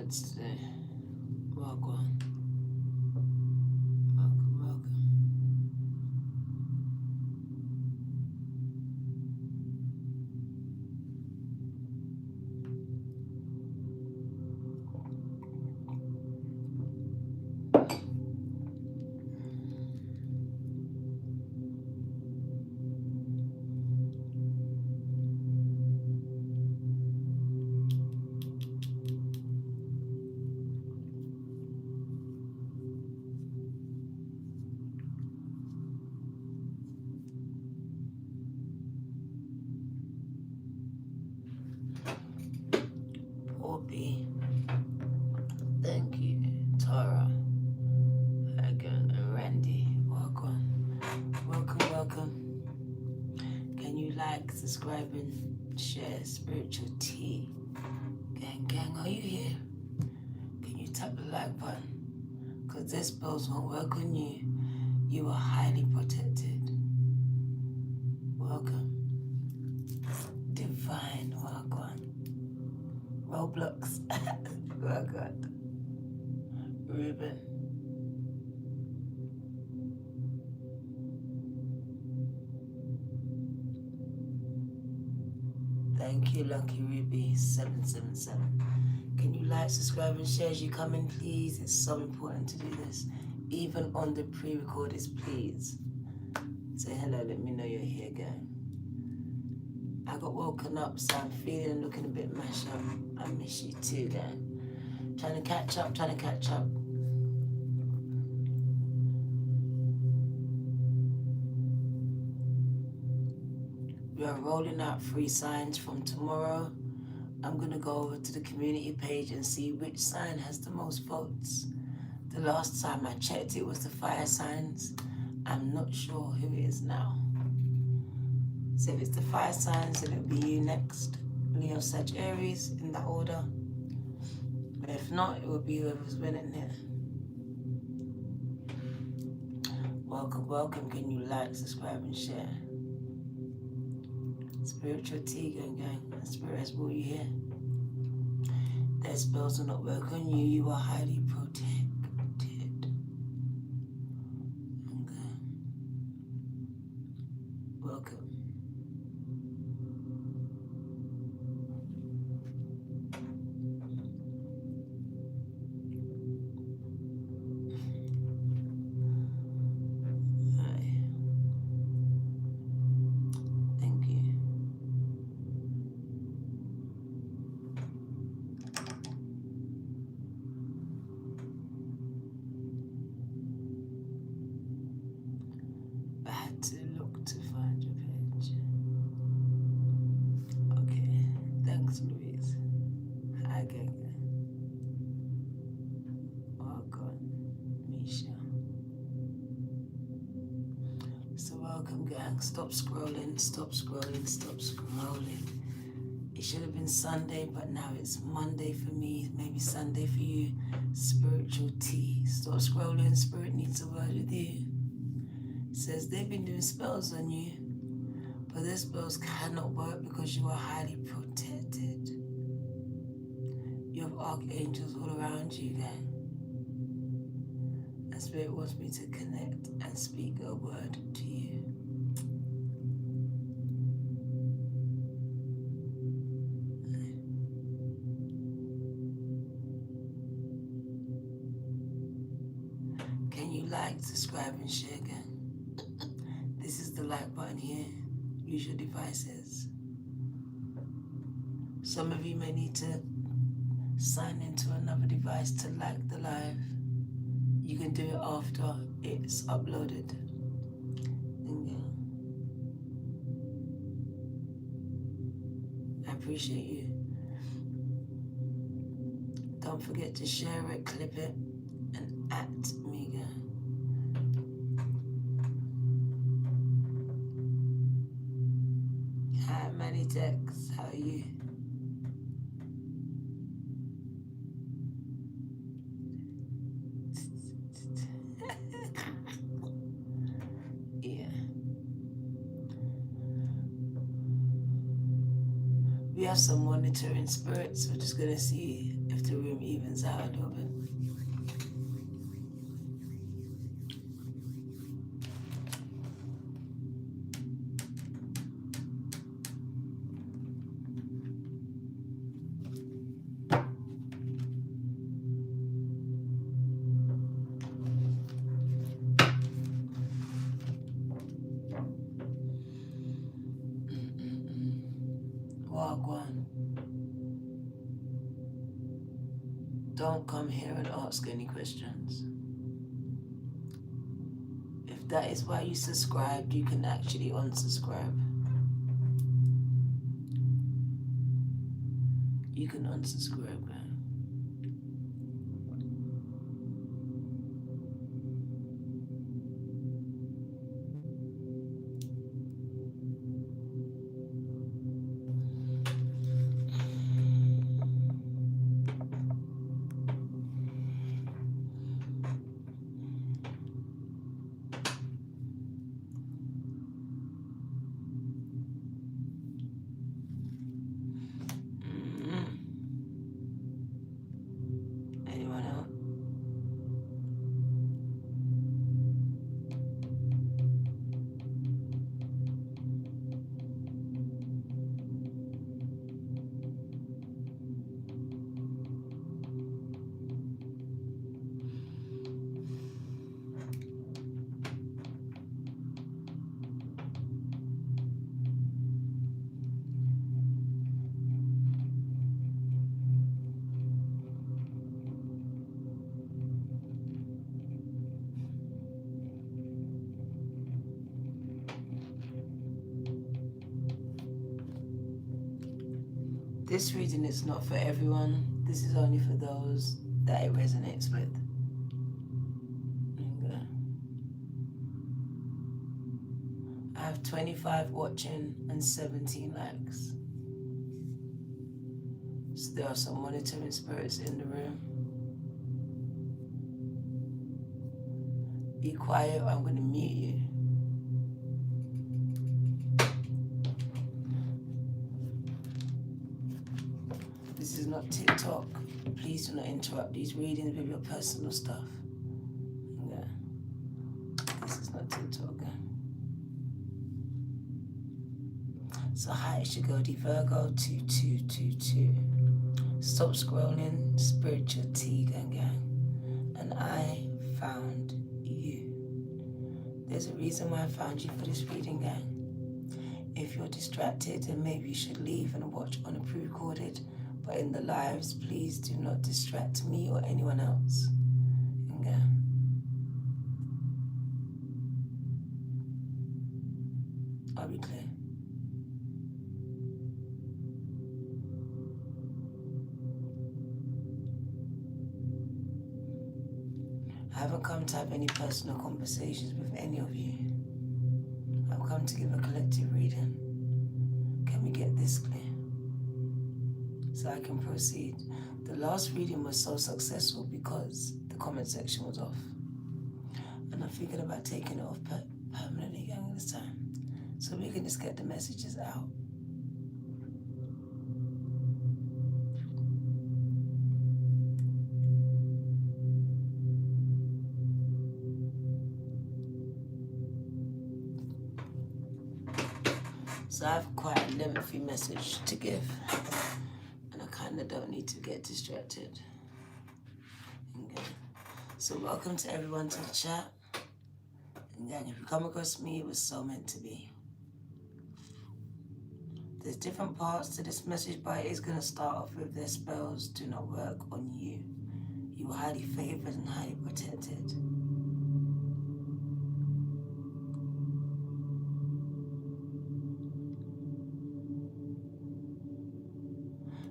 words today. Welcome. Welcome, welcome. Poppy. Thank you. Tara. Again, and Randy. Welcome. Welcome, welcome. Can you like, subscribe, and share Spiritual Tea? Gang, gang, are you here? Can you tap the like button? Because this spells won't work on you. You are highly protected. Welcome. Divine, welcome. Roblox, welcome. Ruben. Thank you, Lucky Ruby 777. Can you like, subscribe, and share as you come in, please? It's so important to do this. Even on the pre-recordeds, please. Say hello, let me know you're here, gang. I got woken up, so I'm feeling and looking a bit mashed up. I miss you too, gang. Trying to catch up, trying to catch up. We are rolling out 3 signs from tomorrow. I'm going to go over to the community page and see which sign has the most votes. The last time I checked, it was the fire signs. I'm not sure who it is now. So if it's the fire signs, then it'll be you next. Leo, Sag, Aries, in that order. But if not, it will be whoever's winning here. Welcome, welcome. Can you like, subscribe, and share? Spiritual Tea, gang. Spirit has brought you here. Their spells will not work on you. You are highly protected. Okay. Welcome. I had to look to find your page. Okay, thanks, Louise. Hi, gang. Welcome, Misha. So welcome, gang. Stop scrolling, stop scrolling, stop scrolling. It should have been Sunday, but now it's Monday for me, maybe Sunday for you. Spiritual Tea. Stop scrolling, Spirit needs a word with you. It says they've been doing spells on you, but their spells cannot work because you are highly protected. You have archangels all around you, gang. And Spirit wants me to connect and speak a word to you. Can you like, subscribe, and share, gang? This is the like button here. Use your devices. Some of you may need to sign into another device to like the live. You can do it after it's uploaded. I appreciate you. Don't forget to share it, clip it, and at me, girl. Hi, Manny Tex. How are you? Yeah. We have some monitoring spirits. We're just gonna see if the room evens out a little bit. Wagwan. Don't come here and ask any questions. If that is why you subscribed, you can actually unsubscribe. You can unsubscribe, man. Anyone else? This reading is not for everyone. This is only for those that it resonates with. Okay. I have 25 watching and 17 likes. So there are some monitoring spirits in the room. Be quiet or I'm going to mute you. This is not TikTok. Please do not interrupt these readings with your personal stuff. Yeah. This is not TikTok. So hi, it's your girl, Virgo 2222. Stop scrolling, spiritual tea gang. And I found you. There's a reason why I found you for this reading, gang. If you're distracted, then maybe you should leave and watch on a pre-recorded. But in the lives, please do not distract me or anyone else. Okay. I'll be clear. I haven't come to have any personal conversations with any of you. I've come to give a collective reading. Can we get this clear? So I can proceed. The last reading was so successful because the comment section was off. And I'm thinking about taking it off permanently again this time. So we can just get the messages out. So I have quite a lengthy message to give. And I don't need to get distracted. Okay. So welcome to everyone to the chat. And then if you come across me, it was so meant to be. There's different parts to this message, but it is going to start off with their spells do not work on you. You are highly favored and highly protected.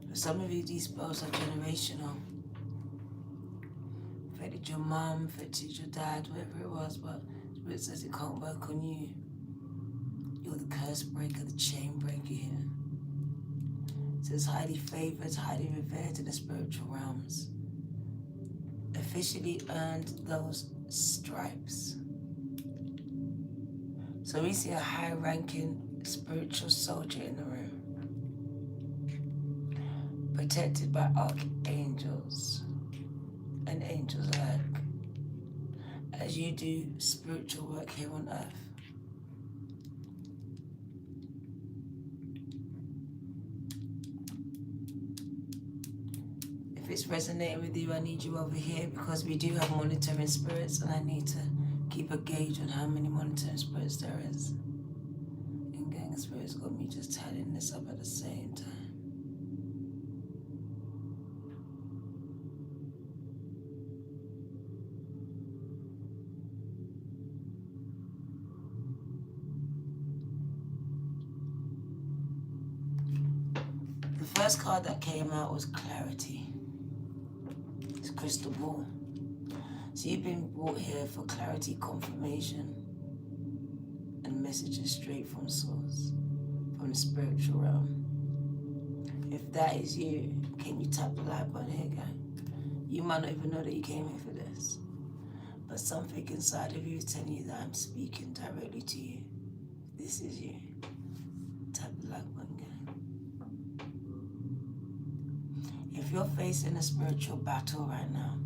For some of you, these spells are generational. Affected your mum, affected your dad, whatever it was, but Spirit says it can't work on you. You're the curse breaker, the chain breaker here. It says highly favored, highly revered in the spiritual realms. Officially earned those stripes. So we see a high-ranking spiritual soldier in the room. protected by archangels and angels alike as you do spiritual work here on earth. If it's resonating with you, I need you over here because we do have monitoring spirits and I need to keep a gauge on how many monitoring spirits there is. And gang spirits got me just tallying this up at the same time. The first card that came out was Clarity. It's Crystal Ball. So you've been brought here for clarity, confirmation, and messages straight from source, from the spiritual realm. If that is you, can you tap the like button here, gang? You might not even know that you came here for this, but something inside of you is telling you that I'm speaking directly to you. This is you. Tap the like button, gang. If you're facing a spiritual battle right now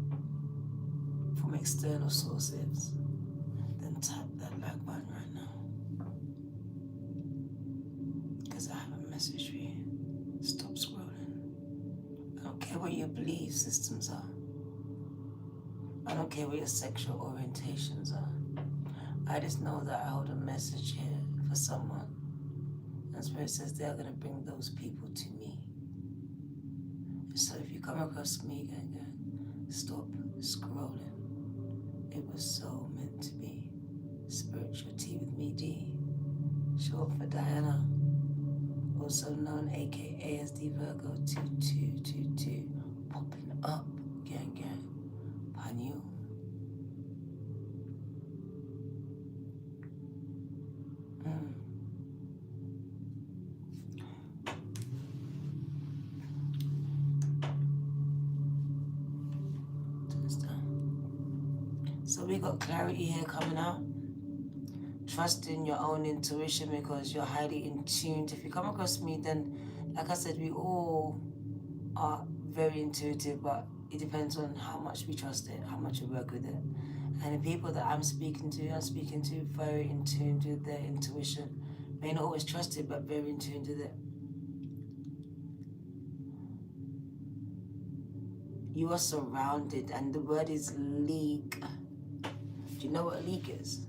from external sources, then tap that like button right now. Because I have a message for you. Stop scrolling. I don't care what your belief systems are. I don't care what your sexual orientations are. I just know that I hold a message here for someone. And Spirit says they're going to bring those people to me. So if you come across me, stop scrolling. It was so meant to be. Spiritual Tea with me, D. Short for Diana. Also known aka as the Virgo 2222. Popping up, gang. Panyu. So we got clarity here coming out. Trust in your own intuition because you're highly in tuned. If you come across me, then, like I said, we all are very intuitive, but it depends on how much we trust it, how much we work with it. And the people that I'm speaking to very in tune with their intuition. May not always trust it, but very in tune with it. You are surrounded, and the word is league. Do you know what a league is?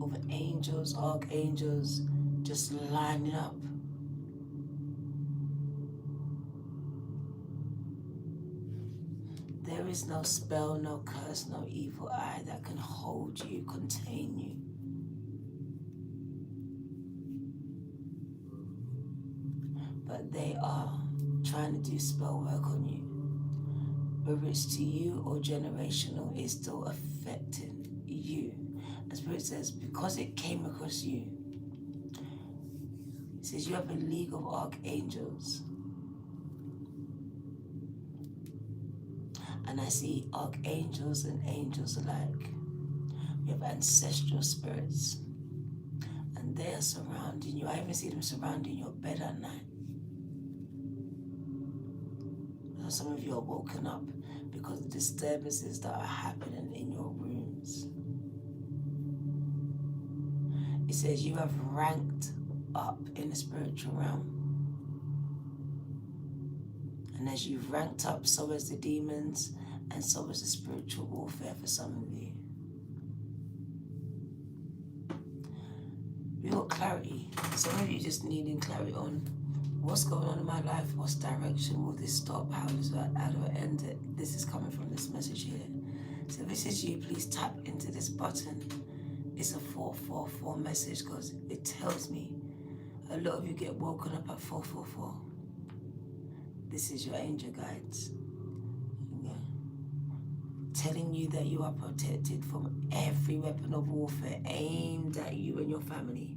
Of angels, archangels, just lining up. There is no spell, no curse, no evil eye that can hold you, contain you. But they are trying to do spell work on you. Whether it's to you or generational, it's still affecting you. The Spirit says, because it came across you, it says you have a league of archangels. And I see archangels and angels alike. We have ancestral spirits. And they are surrounding you. I even see them surrounding your bed at night. Some of you are woken up because of disturbances that are happening in your rooms. It says you have ranked up in the spiritual realm. And as you've ranked up, so has the demons, and so is the spiritual warfare for some of you. We got clarity. Some of you just needing clarity on what's going on in my life, what's direction, will this stop, how do I end it? This is coming from this message here. So if this is you, please tap into this button. It's a 444 message because it tells me a lot of you get woken up at 444. This is your angel guides. Yeah. Telling you that you are protected from every weapon of warfare aimed at you and your family.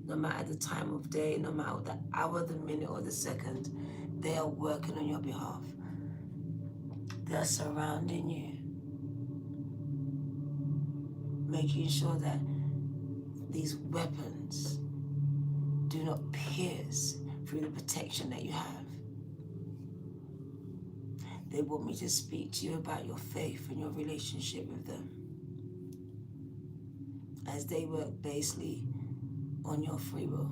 No matter the time of day, no matter the hour, the minute, or the second, they are working on your behalf. They are surrounding you, making sure that these weapons do not pierce through the protection that you have. They want me to speak to you about your faith and your relationship with them, as they work basically on your free will.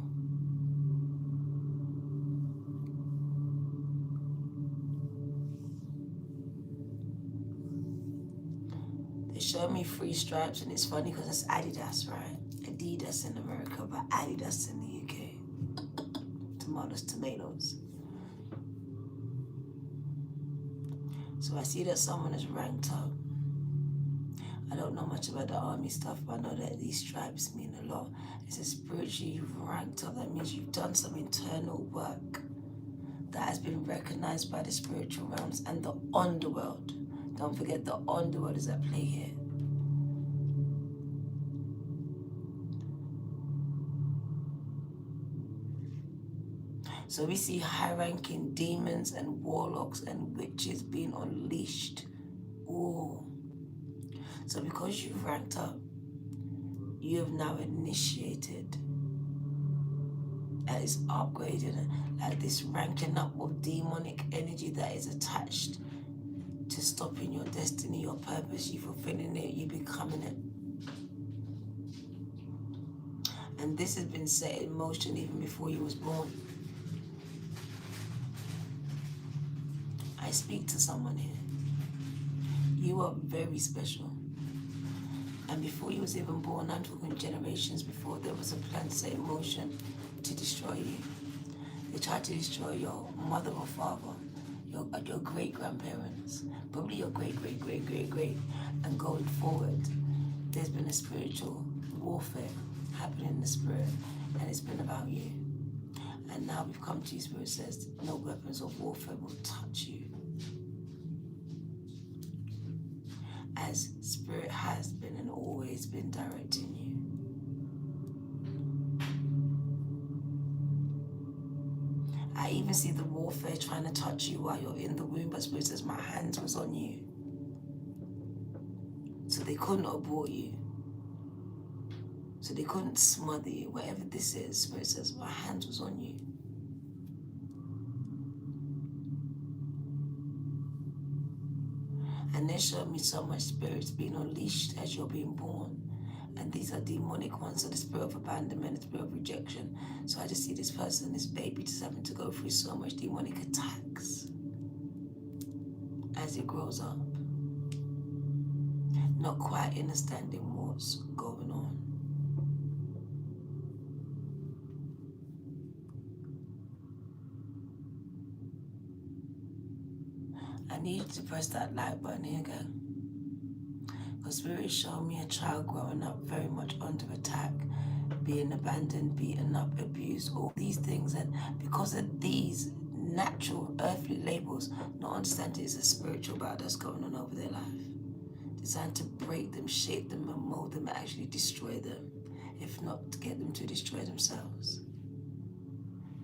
They show me 3 stripes, and it's funny because it's Adidas, right? Adidas in America, but Adidas in the UK. Tomatoes. So I see that someone is ranked up. I don't know much about the army stuff, but I know that these stripes mean a lot. It's a spiritually you've ranked up. That means you've done some internal work that has been recognized by the spiritual realms and the underworld. Don't forget, the underworld is at play here. So we see high-ranking demons and warlocks and witches being unleashed. Ooh. So because you've ranked up, you have now initiated, and it's upgraded, like this ranking up of demonic energy that is attached to stopping your destiny, your purpose, you fulfilling it, you becoming it. And this has been set in motion even before you was born. I speak to someone here. You are very special. And before you was even born, I'm talking generations before, there was a plan set in motion to destroy you. They tried to destroy your mother or father, your great-grandparents, probably your great. And going forward, there's been a spiritual warfare happening in the spirit, and it's been about you. And now we've come to you, Spirit says, no weapons of warfare will touch you. As Spirit has been and always been directing you. I even see the warfare trying to touch you while you're in the womb, but Spirit says, my hands was on you. So they couldn't abort you. So they couldn't smother you. Whatever this is, Spirit says, my hands was on you. And they showed me so much spirits being unleashed as you're being born. And these are demonic ones, so the spirit of abandonment, the spirit of rejection. So I just see this person, this baby, just having to go through so much demonic attacks as it grows up. Not quite understanding what's going on. I need you to press that like button here again. Because Spirit showed me a child growing up very much under attack, being abandoned, beaten up, abused, all these things. And because of these natural earthly labels, not understanding it's a spiritual battle that's going on over their life. Designed to break them, shape them, and mold them, and actually destroy them. If not, to get them to destroy themselves.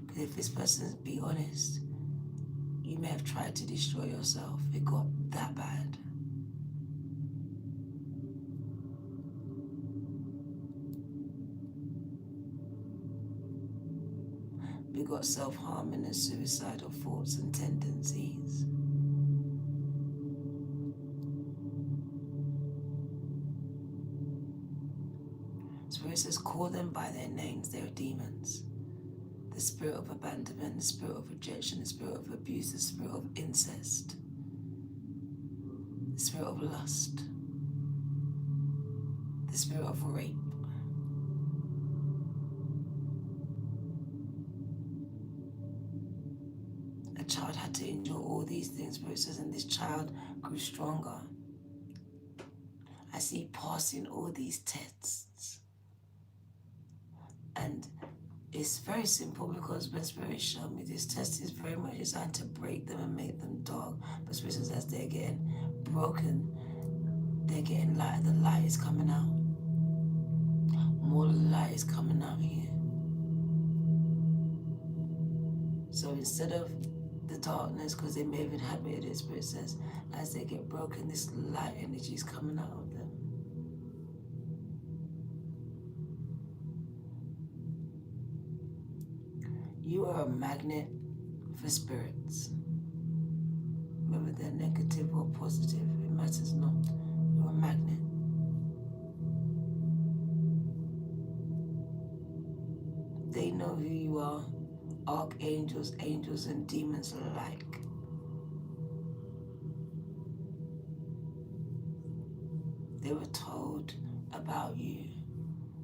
Because if this person, be honest, you may have tried to destroy yourself. It got that bad. We got self-harming and suicidal thoughts and tendencies. Spirit says, call them by their names. They're demons. The spirit of abandonment, the spirit of rejection, the spirit of abuse, the spirit of incest, the spirit of lust, the spirit of rape. A child had to endure all these things, Spirit says, and this child grew stronger. I see passing all these tests. And it's very simple, because when Spirit showed me this test is very much designed to break them and make them dark. But Spirit says as they're getting broken, they're getting light. The light is coming out. More light is coming out here. So instead of the darkness, because they may have inhabited it, Spirit says, as they get broken, this light energy is coming out of them. You are a magnet for spirits. Remember whether they're negative or positive, it matters not. You're a magnet. They know who you are, archangels, angels, and demons alike. They were told about you.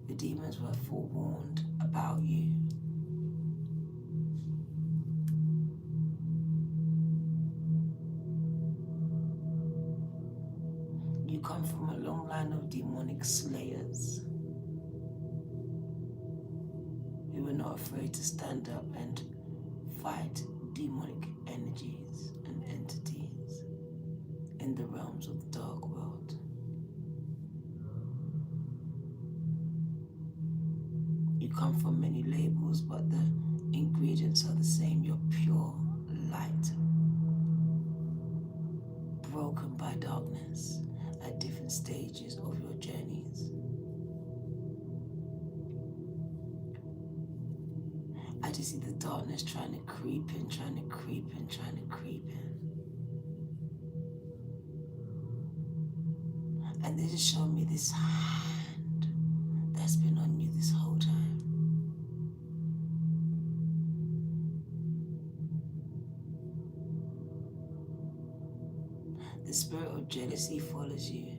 The demons were forewarned about you. You come from a long line of demonic slayers who were not afraid to stand up and fight demonic energies and entities in the realms of the dark world. You come from many labels, but the ingredients are the same. You're pure light, broken by darkness at different stages of your journeys. I just see the darkness trying to creep in, trying to creep in, trying to creep in. And they just showed me this hand that's been on you this whole time. The spirit of jealousy follows you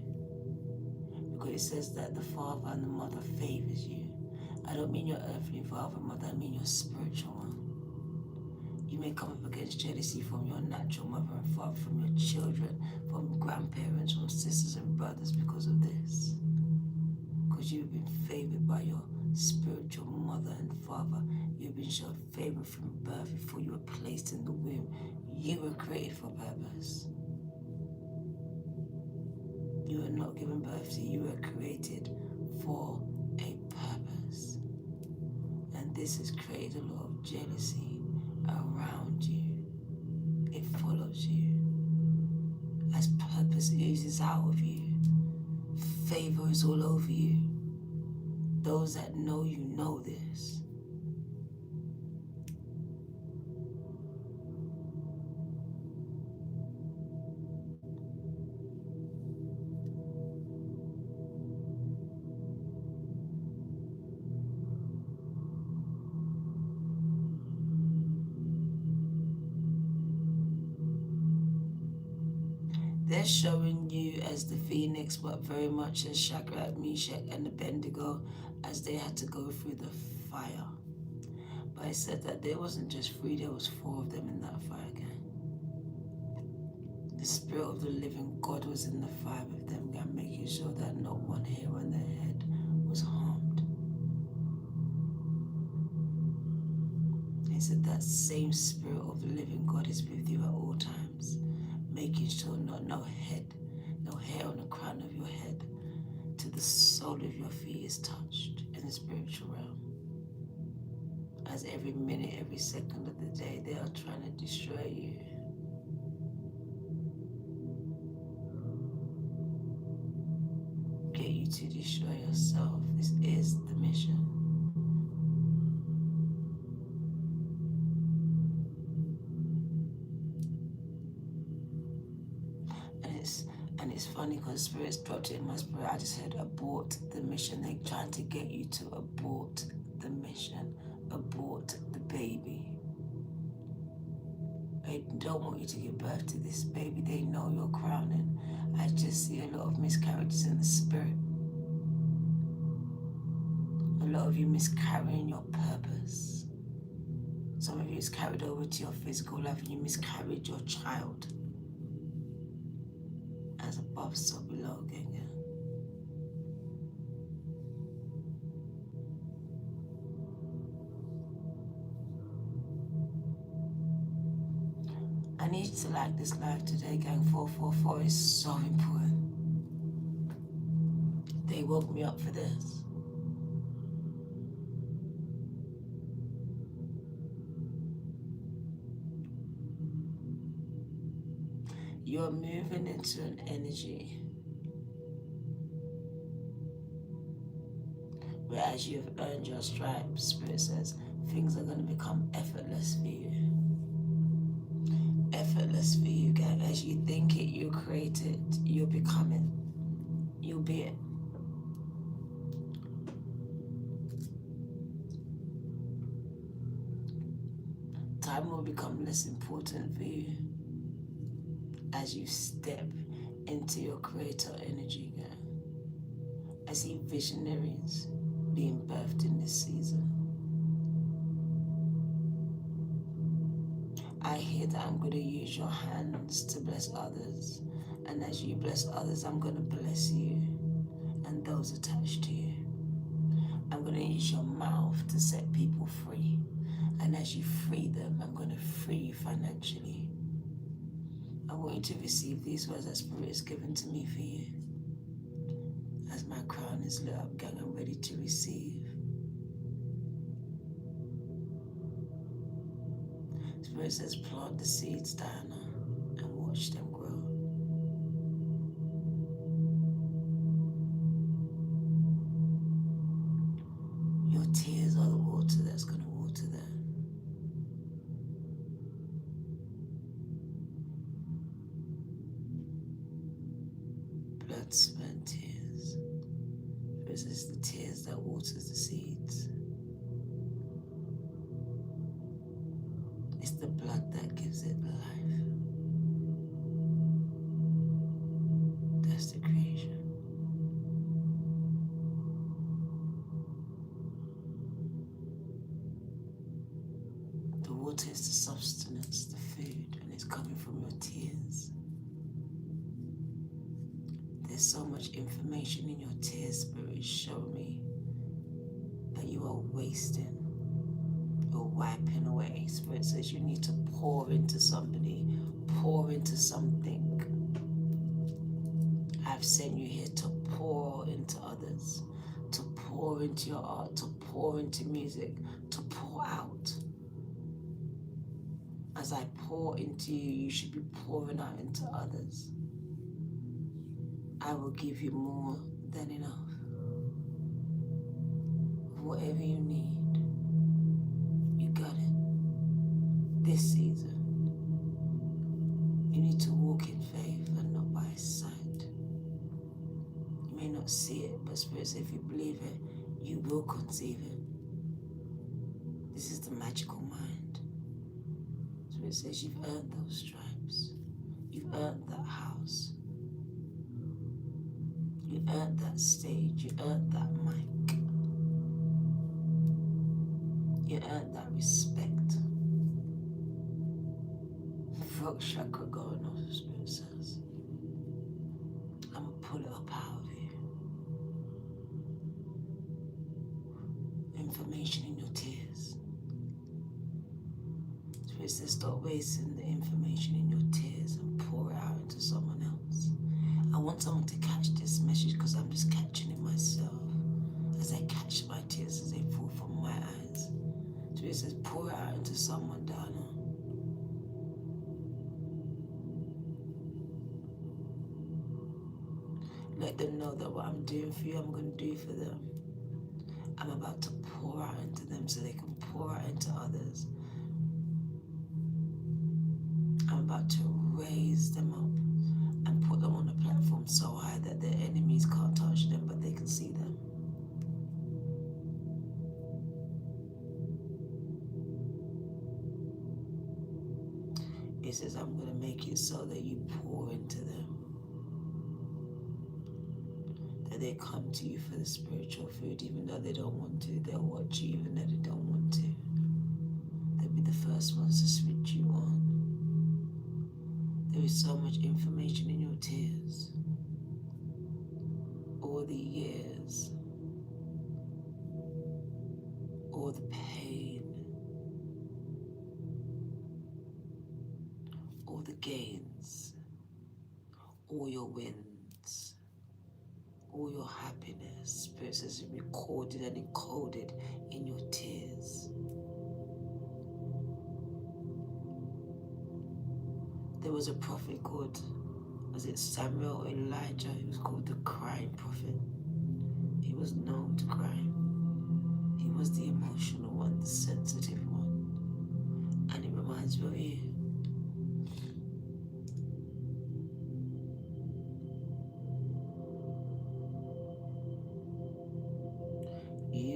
because it says that the father and the mother favors you. I don't mean your earthly father and mother, I mean your spiritual one. You may come up against jealousy from your natural mother and father, from your children, from grandparents, from sisters and brothers because of this. Because you've been favored by your spiritual mother and father. You've been shown favor from birth before you were placed in the womb. You were created for purpose. You were not given birth to, you were created for a purpose. And this has created a lot of jealousy around you. It follows you. As purpose oozes out of you, favor is all over you. Those that know you know this. They're showing you as the phoenix, but very much as Shadrach, Meshach, and Abednego, as they had to go through the fire. But I said that there wasn't just 3, there was 4 of them in that fire gang. The spirit of the living God was in the 5 of them gang, making sure that not one hair on their head was harmed. He said that same spirit of the living God is with you at all times, making sure no hair on the crown of your head to the sole of your feet is touched in the spiritual realm. As every minute, every second of the day, they are trying to destroy you. Get you to destroy yourself. This is the mission. And it's funny because Spirit's dropped it in my spirit. I just heard abort the mission. They're trying to get you to abort the mission, abort the baby. They don't want you to give birth to this baby. They know you're crowning. I just see a lot of miscarriages in the spirit. A lot of you miscarrying your purpose. Some of you is carried over to your physical life and you miscarried your child. As above, so below again. I need you to like this live today, gang. 444 is so important. They woke me up for this. You're moving into an energy where as you've earned your stripes, Spirit says, things are going to become effortless for you. effortless for you, gang. As you think it, you create it, you'll become it, you'll be it. Time will become less important for you as you step into your creator energy, gang. I see visionaries being birthed in this season. I hear that I'm going to use your hands to bless others, and as you bless others, I'm going to bless you and those attached to you. I'm going to use your mouth to set people free, and as you free them, I'm going to free you financially. I want you to receive these words that Spirit has given to me for you. As my crown is lit up, gang, I'm ready to receive. Spirit says, plant the seeds, Diana, and watch them grow. Your tears are the water that's going to water them. Blood, sweat, and tears. Spirit says the tears that waters the seeds. It's the blood that gives it life. That's the creation. The water is the sustenance, the food, and it's coming from your tears. There's so much information in your tears, Spirit. Show me that you are wasting. You're wiping away. Spirit says you need to pour into somebody, pour into something. I've sent you here to pour into others, to pour into your art, to pour into music, to pour out. As I pour into you, you should be pouring out into others. I will give you more than enough. Whatever you need, you got it. This season, you need to walk in faith and not by sight. You may not see it, but Spirit says if you believe it, you will conceive it. This is the magical mind. Spirit says you've earned those stripes. You've earned that house. You earned that stage. You earned that mic. You earned that respect. Throat chakra going off, the Spirit says. I'm going to pull it up out of you. Information in your tears. Spirit says stop wasting the information in your tears and pour it out into someone else. I want someone to catch this message because I'm just catching it myself. As I catch my tears as they fall from my eyes. Spirit says pour it out into someone, Dana. Let them know that what I'm doing for you, I'm going to do for them. I'm about to pour out into them so they can pour out into others. I'm about to raise them up and put them on a platform so high that their enemies can't touch them, but they can see them. It says, I'm going to make it so that you pour into them. That they come to you for the spiritual food, even though they don't want to. They'll watch you, even though they don't want to. They'll be the first ones to switch you on. There is so much information in your tears. All the years. All the pain. All the gains. All your wins. All your happiness. Spirit says recorded and encoded in your tears. There was a prophet called, was it Samuel or Elijah? He was called the crying prophet. He was known to cry. He was the emotional one, the sensitive one. And it reminds me of you.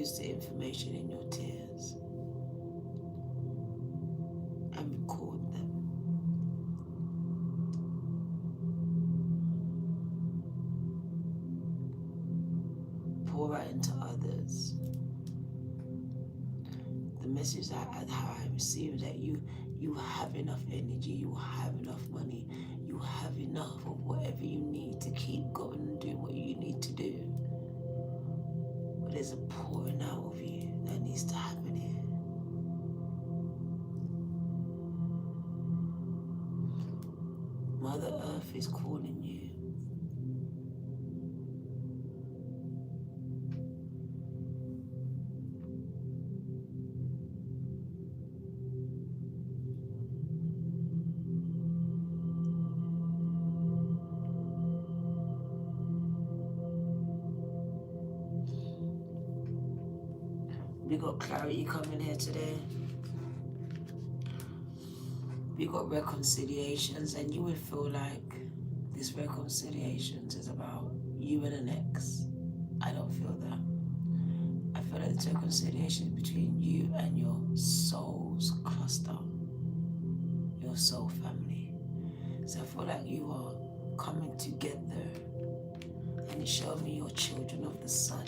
use the information in your tears and record them. Pour out into others the message that I received, that you have enough energy, you have enough money, you have enough of whatever you need to keep going and doing what you need to do. But there's a pouring out of you that needs to happen here. Mother Earth is calling you. We got clarity coming here today. We got reconciliations, and you would feel like this reconciliations is about you and an ex. I don't feel that. I feel like it's reconciliation between you and your soul's cluster, your soul family. So I feel like you are coming together, and it showed me your children of the sun,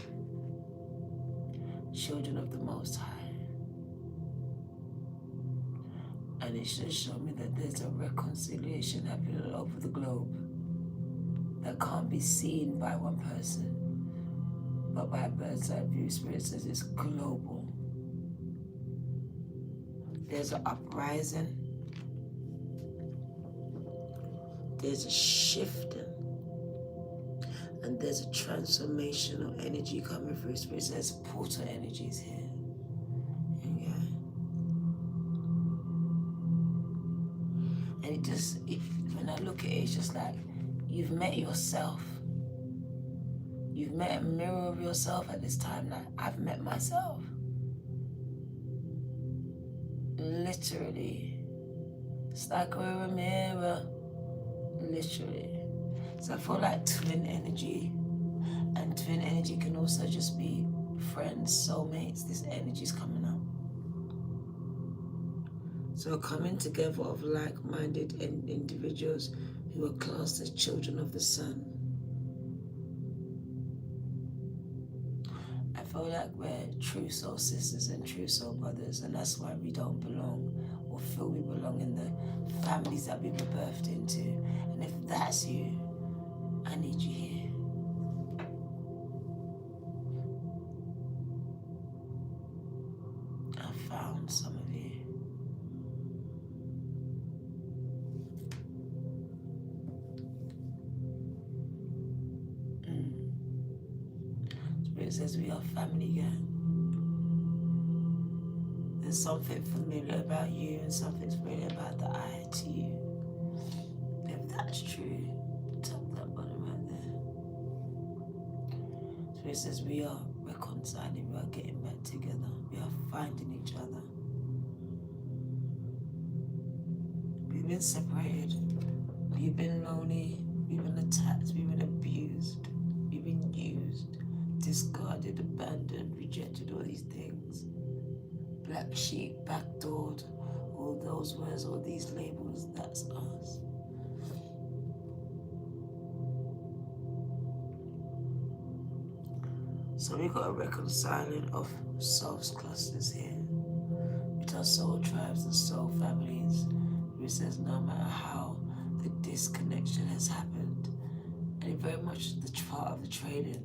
children of the Most High. And it should show me that there's a reconciliation happening all over the globe that can't be seen by one person, but by a bird's eye view. Spirit says it's global. There's an uprising. There's a shifting. And there's a transformational energy coming through. Spirit says portal energy is here. And it just, when I look at it, it's just like you've met yourself. You've met a mirror of yourself at this time. Like, I've met myself. Literally. It's like we're a mirror. Literally. So I feel like twin energy. And twin energy can also just be friends, soulmates. This energy's coming up. So coming together of like-minded individuals who are classed as children of the sun. I feel like we're true soul sisters and true soul brothers, and that's why we don't belong or feel we belong in the families that we were birthed into. And if that's you, I need you here. I found some of you. Spirit says we are family gang. There's something familiar about you and something familiar about the I to you. If that's true, tap that button right there. Spirit says we are reconciling, we are getting back together, we are finding each other. We've been separated, we've been lonely, we've been attacked, we've been abused, we've been used, discarded, abandoned, rejected, all these things. Black sheep, backdoored, all those words, all these labels, that's us. So we got a reconciling of souls clusters here with our soul tribes and soul families. It says no matter how the disconnection has happened, and it very much the part of the training,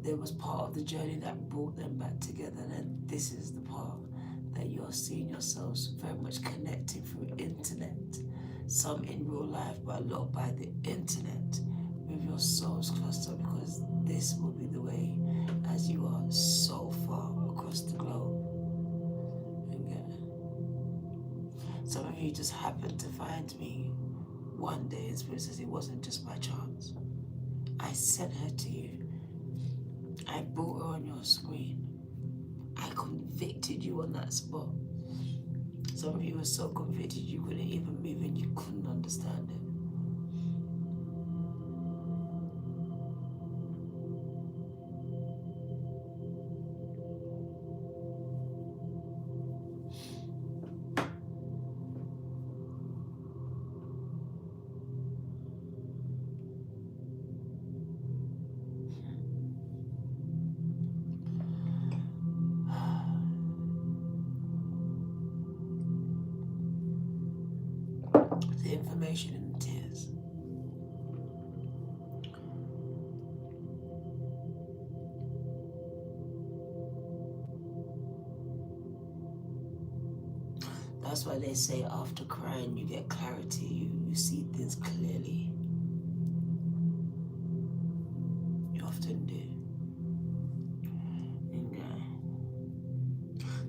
there was part of the journey that brought them back together, and this is the part that you're seeing yourselves very much connecting through internet. Some in real life, but a lot by the internet with your souls cluster, because this will be the way as you are so far across the globe. Some of you just happened to find me one day, and Spirit says it wasn't just by chance. I sent her to you. I brought her on your screen. I convicted you on that spot. Some of you were so convicted you couldn't even move and you couldn't understand it. frustration and tears. That's why they say after crying you get clarity, you see things clearly. You often do.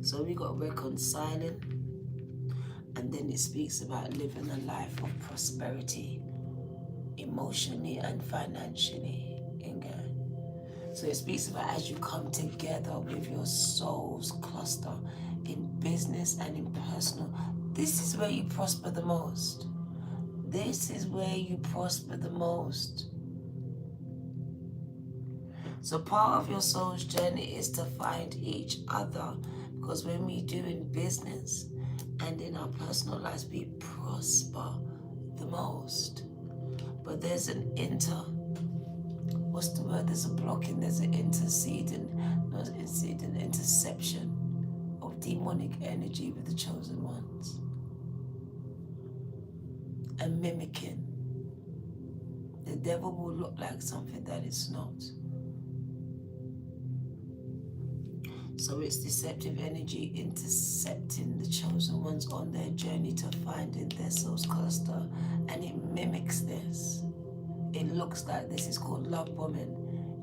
So we got reconciling, and then it speaks about living a life of prosperity, emotionally and financially. So it speaks about as you come together with your souls cluster in business and in personal, this is where you prosper the most. This is where you prosper the most. So part of your soul's journey is to find each other, because when we do in business and in our personal lives, we prosper the most. But there's an what's the word? There's a blocking, there's an interception of demonic energy with the chosen ones. And mimicking. The devil will look like something that it's not. So it's deceptive energy intercepting the chosen ones on their journey to finding their soul's cluster, and it mimics this. It looks like this. Is called love bombing.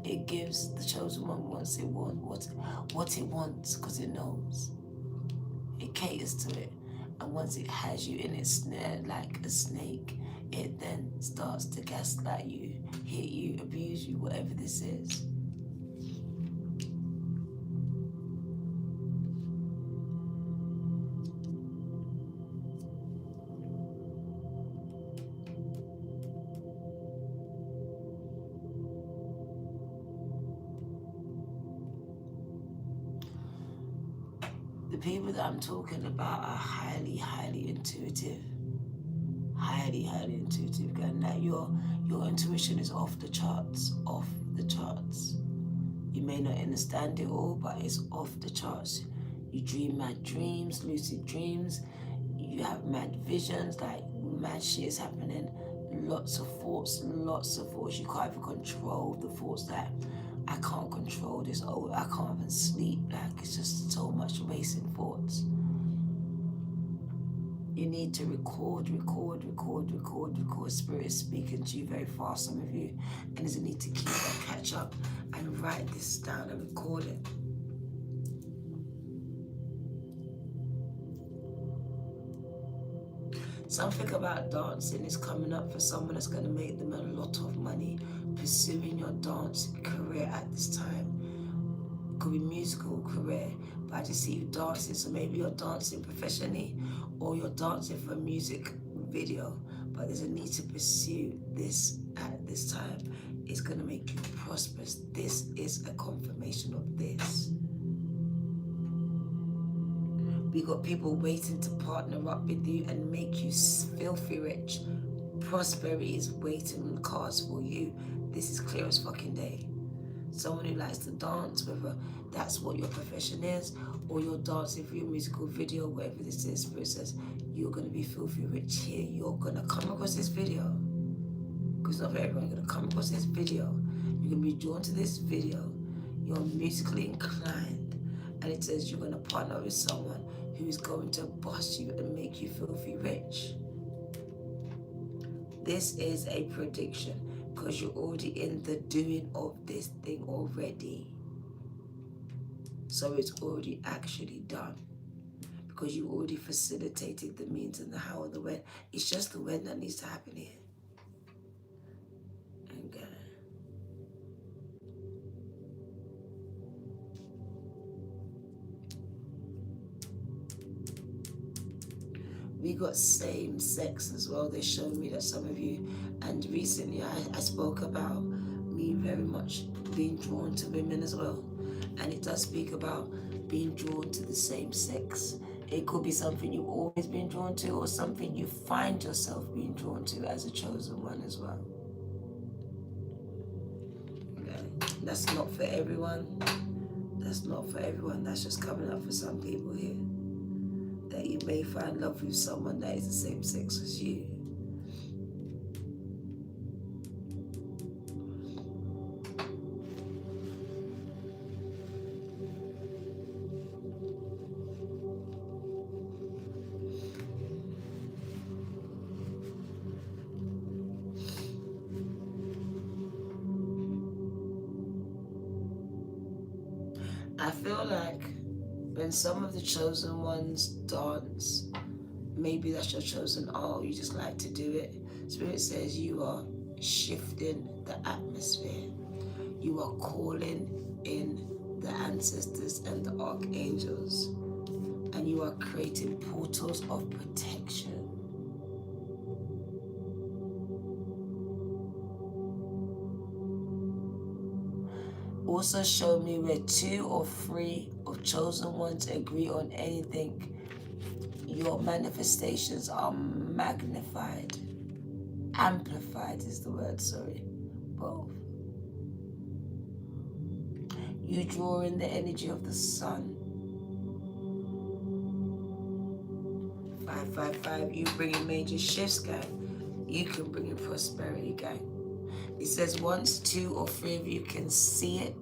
It gives the chosen one what it wants, because it knows. It caters to it, and once it has you in its snare like a snake, it then starts to gaslight you, hit you, abuse you, whatever this is. The people that I'm talking about are highly, highly intuitive. Highly, highly intuitive. And that your intuition is off the charts. Off the charts. You may not understand it all, but it's off the charts. You dream mad dreams, lucid dreams. You have mad visions, like mad shit is happening. Lots of thoughts. You can't even control the thoughts that I can't control this. Oh, I can't even sleep. Like, it's just so much racing thoughts. You need to record. Spirit is speaking to you very fast, some of you. And there's a need to keep that catch up and write this down and record it. Something about dancing is coming up for someone that's going to make them a lot of money pursuing your dance career at this time. It could be musical career, but I just see you dancing. So maybe you're dancing professionally or you're dancing for a music video, but there's a need to pursue this at this time. It's going to make you prosperous. This is a confirmation of this. We got people waiting to partner up with you and make you filthy rich. Prosperity is waiting on the cards for you. This is clear as fucking day. Someone who likes to dance, whether that's what your profession is, or you're dancing for your musical video, whatever this is, Spirit says, you're going to be filthy rich here. You're going to come across this video. Because not everyone's going to come across this video. You're going to be drawn to this video. You're musically inclined. And it says you're going to partner with someone who is going to boss you and make you filthy rich. This is a prediction because you're already in the doing of this thing already. So it's already actually done because you already facilitated the means and the how and the when. It's just the when that needs to happen here. Okay. We got same sex as well. They're showing me that some of you, and recently I spoke about me very much being drawn to women as well. And it does speak about being drawn to the same sex. It could be something you've always been drawn to or something you find yourself being drawn to as a chosen one as well. Okay. That's not for everyone. That's not for everyone. That's just coming up for some people here. That you may find love with someone that is the same sex as you. I feel like when some of the chosen ones dance, maybe that's your chosen art, you just like to do it. Spirit says you are shifting the atmosphere. You are calling in the ancestors and the archangels, and you are creating portals of protection. Also show me where 2 or 3 of chosen ones agree on anything. Your manifestations are magnified. Amplified is the word, sorry. Both. You draw in the energy of the sun. 555, you bring in major shifts, gang. You can bring in prosperity, gang. It says once 2 or 3 of you can see it,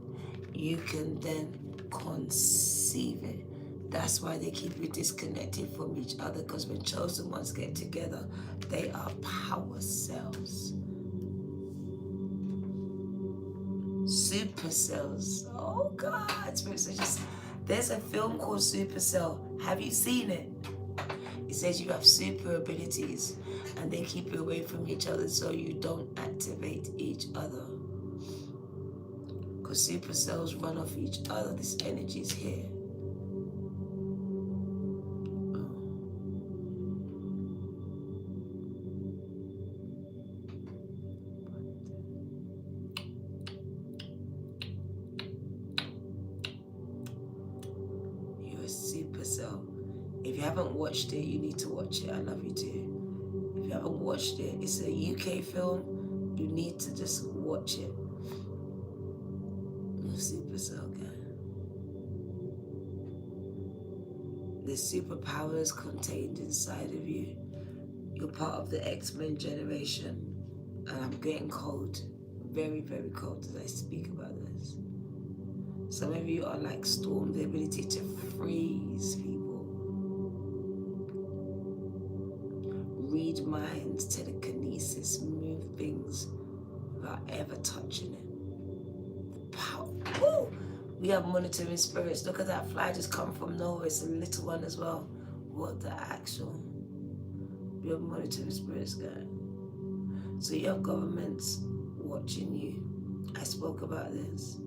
you can then conceive it. That's why they keep you disconnected from each other, because when chosen ones get together, they are power cells. Supercells. Oh God, there's a film called Supercell. Have you seen it? It says you have super abilities and they keep you away from each other so you don't activate each other. Because supercells run off each other. This energy is here. You're a supercell. If you haven't watched it, you need to watch it. I love you too. If you haven't watched it, it's a UK film. You need to just watch it. You're a supercell, guy. There's superpowers contained inside of you. You're part of the X-Men generation. And I'm getting cold. Very, very cold as I speak about this. Some of you are like Storm, the ability to freeze people. Read minds, telekinesis, move things without ever touching it. The power. Woo! We have monitoring spirits. Look at that fly just come from nowhere. It's a little one as well. What the actual? We have monitoring spirits, guys. So you have governments watching you. I spoke about this.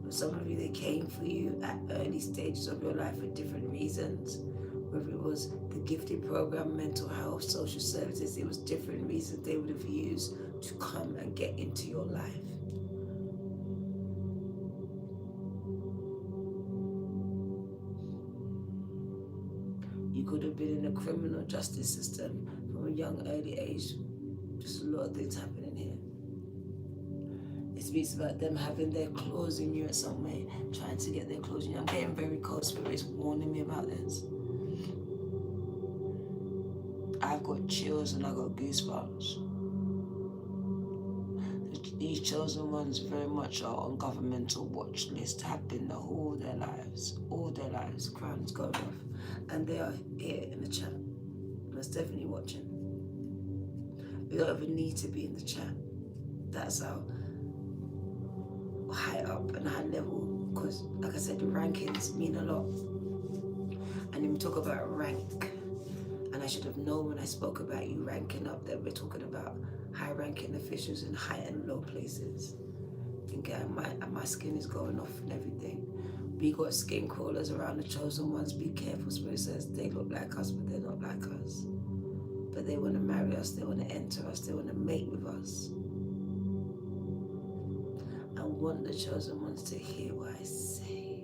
Some of you, they came for you at early stages of your life for different reasons. Whether it was the gifted program, mental health, social services, it was different reasons they would have used to come and get into your life. You could have been in a criminal justice system from a young, early age. Just a lot of things happening here. It speaks about them having their claws in you in some way, trying to get their claws in you. I'm getting very cold. Spirit's warning me about this. I've got chills and I've got goosebumps. These chosen ones very much are on governmental watch list, have been all their lives, crown is going off. And they are here in the chat, most definitely watching. You don't even need to be in the chat. That's how high up and high level, because like I said, the rankings mean a lot. And when we talk about rank, and I should have known when I spoke about you ranking up that we're talking about high-ranking officials in high and low places. Thinking my skin is going off and everything. We got skin crawlers around the chosen ones. Be careful, Spirit says they look like us, but they're not like us. But they want to marry us, they want to enter us, they want to mate with us. I want the chosen ones to hear what I say.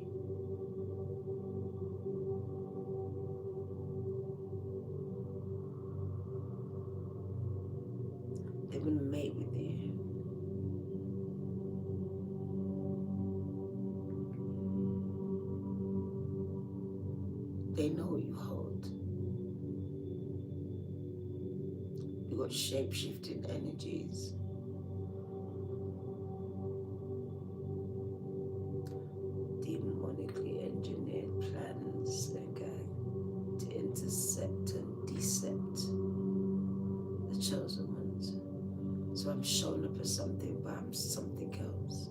They want to mate with you. They know what you hold. You got shape-shifting energies. Demonically engineered plans, okay, to intercept and decept the chosen ones. So I'm showing up as something, but I'm something else.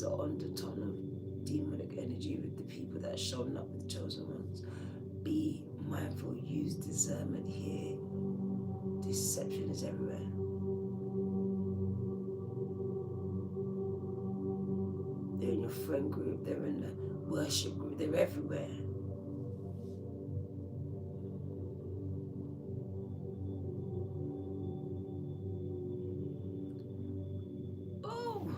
there's an undertone of demonic energy with the people that are showing up with chosen ones. Be mindful, use discernment here. Deception is everywhere. They're in your friend group, they're in the worship group, they're everywhere. Oh!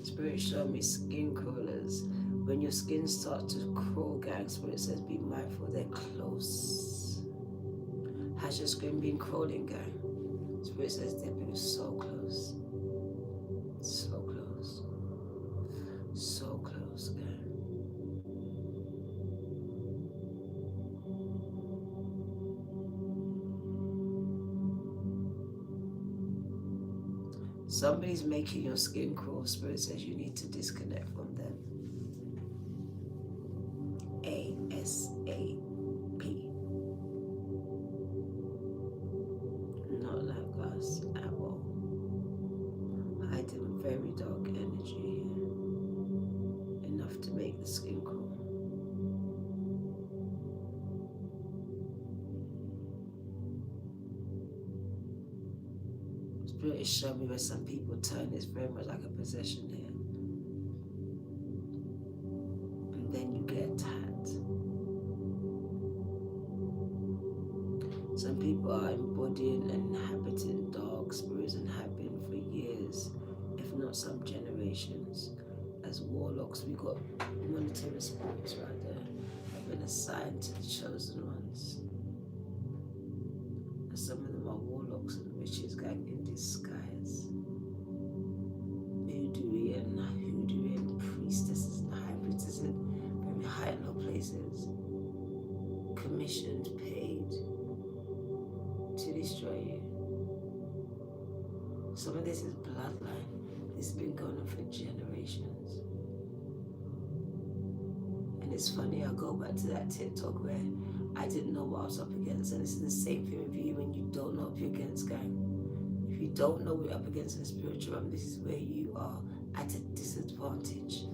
Spirit showed me skin crawlers. When your skin starts to crawl, gang, Spirit says be mindful, they're close. Has your skin been crawling, gang? Spirit says they've been so close. So close. So close, gang. Somebody's making your skin crawl. Spirit says you need to disconnect from them. ASAP. Not like us at all. Hiding very dark energy here. Enough to make the skin crawl. Spirit is showing me where some people turn. It's very much like a possession here. And then you get attacked. Some people are embodying and inhabiting dark spirits and have been for years, if not some generations. As warlocks, we got monetary spirits right there have been assigned to the chosen ones. And some of them are warlocks and witches, gang, in disguise. Hoodooing priestesses and high priestesses in very high and low places. Commissioned, paid to destroy you. Some of this is bloodline. This has been going on for generations. And it's funny, I go back to that TikTok where I didn't know what I was up against, and this is the same thing with you when you don't know what you're against, gang. If you don't know what you're up against in the spiritual realm, this is where you are at a disadvantage.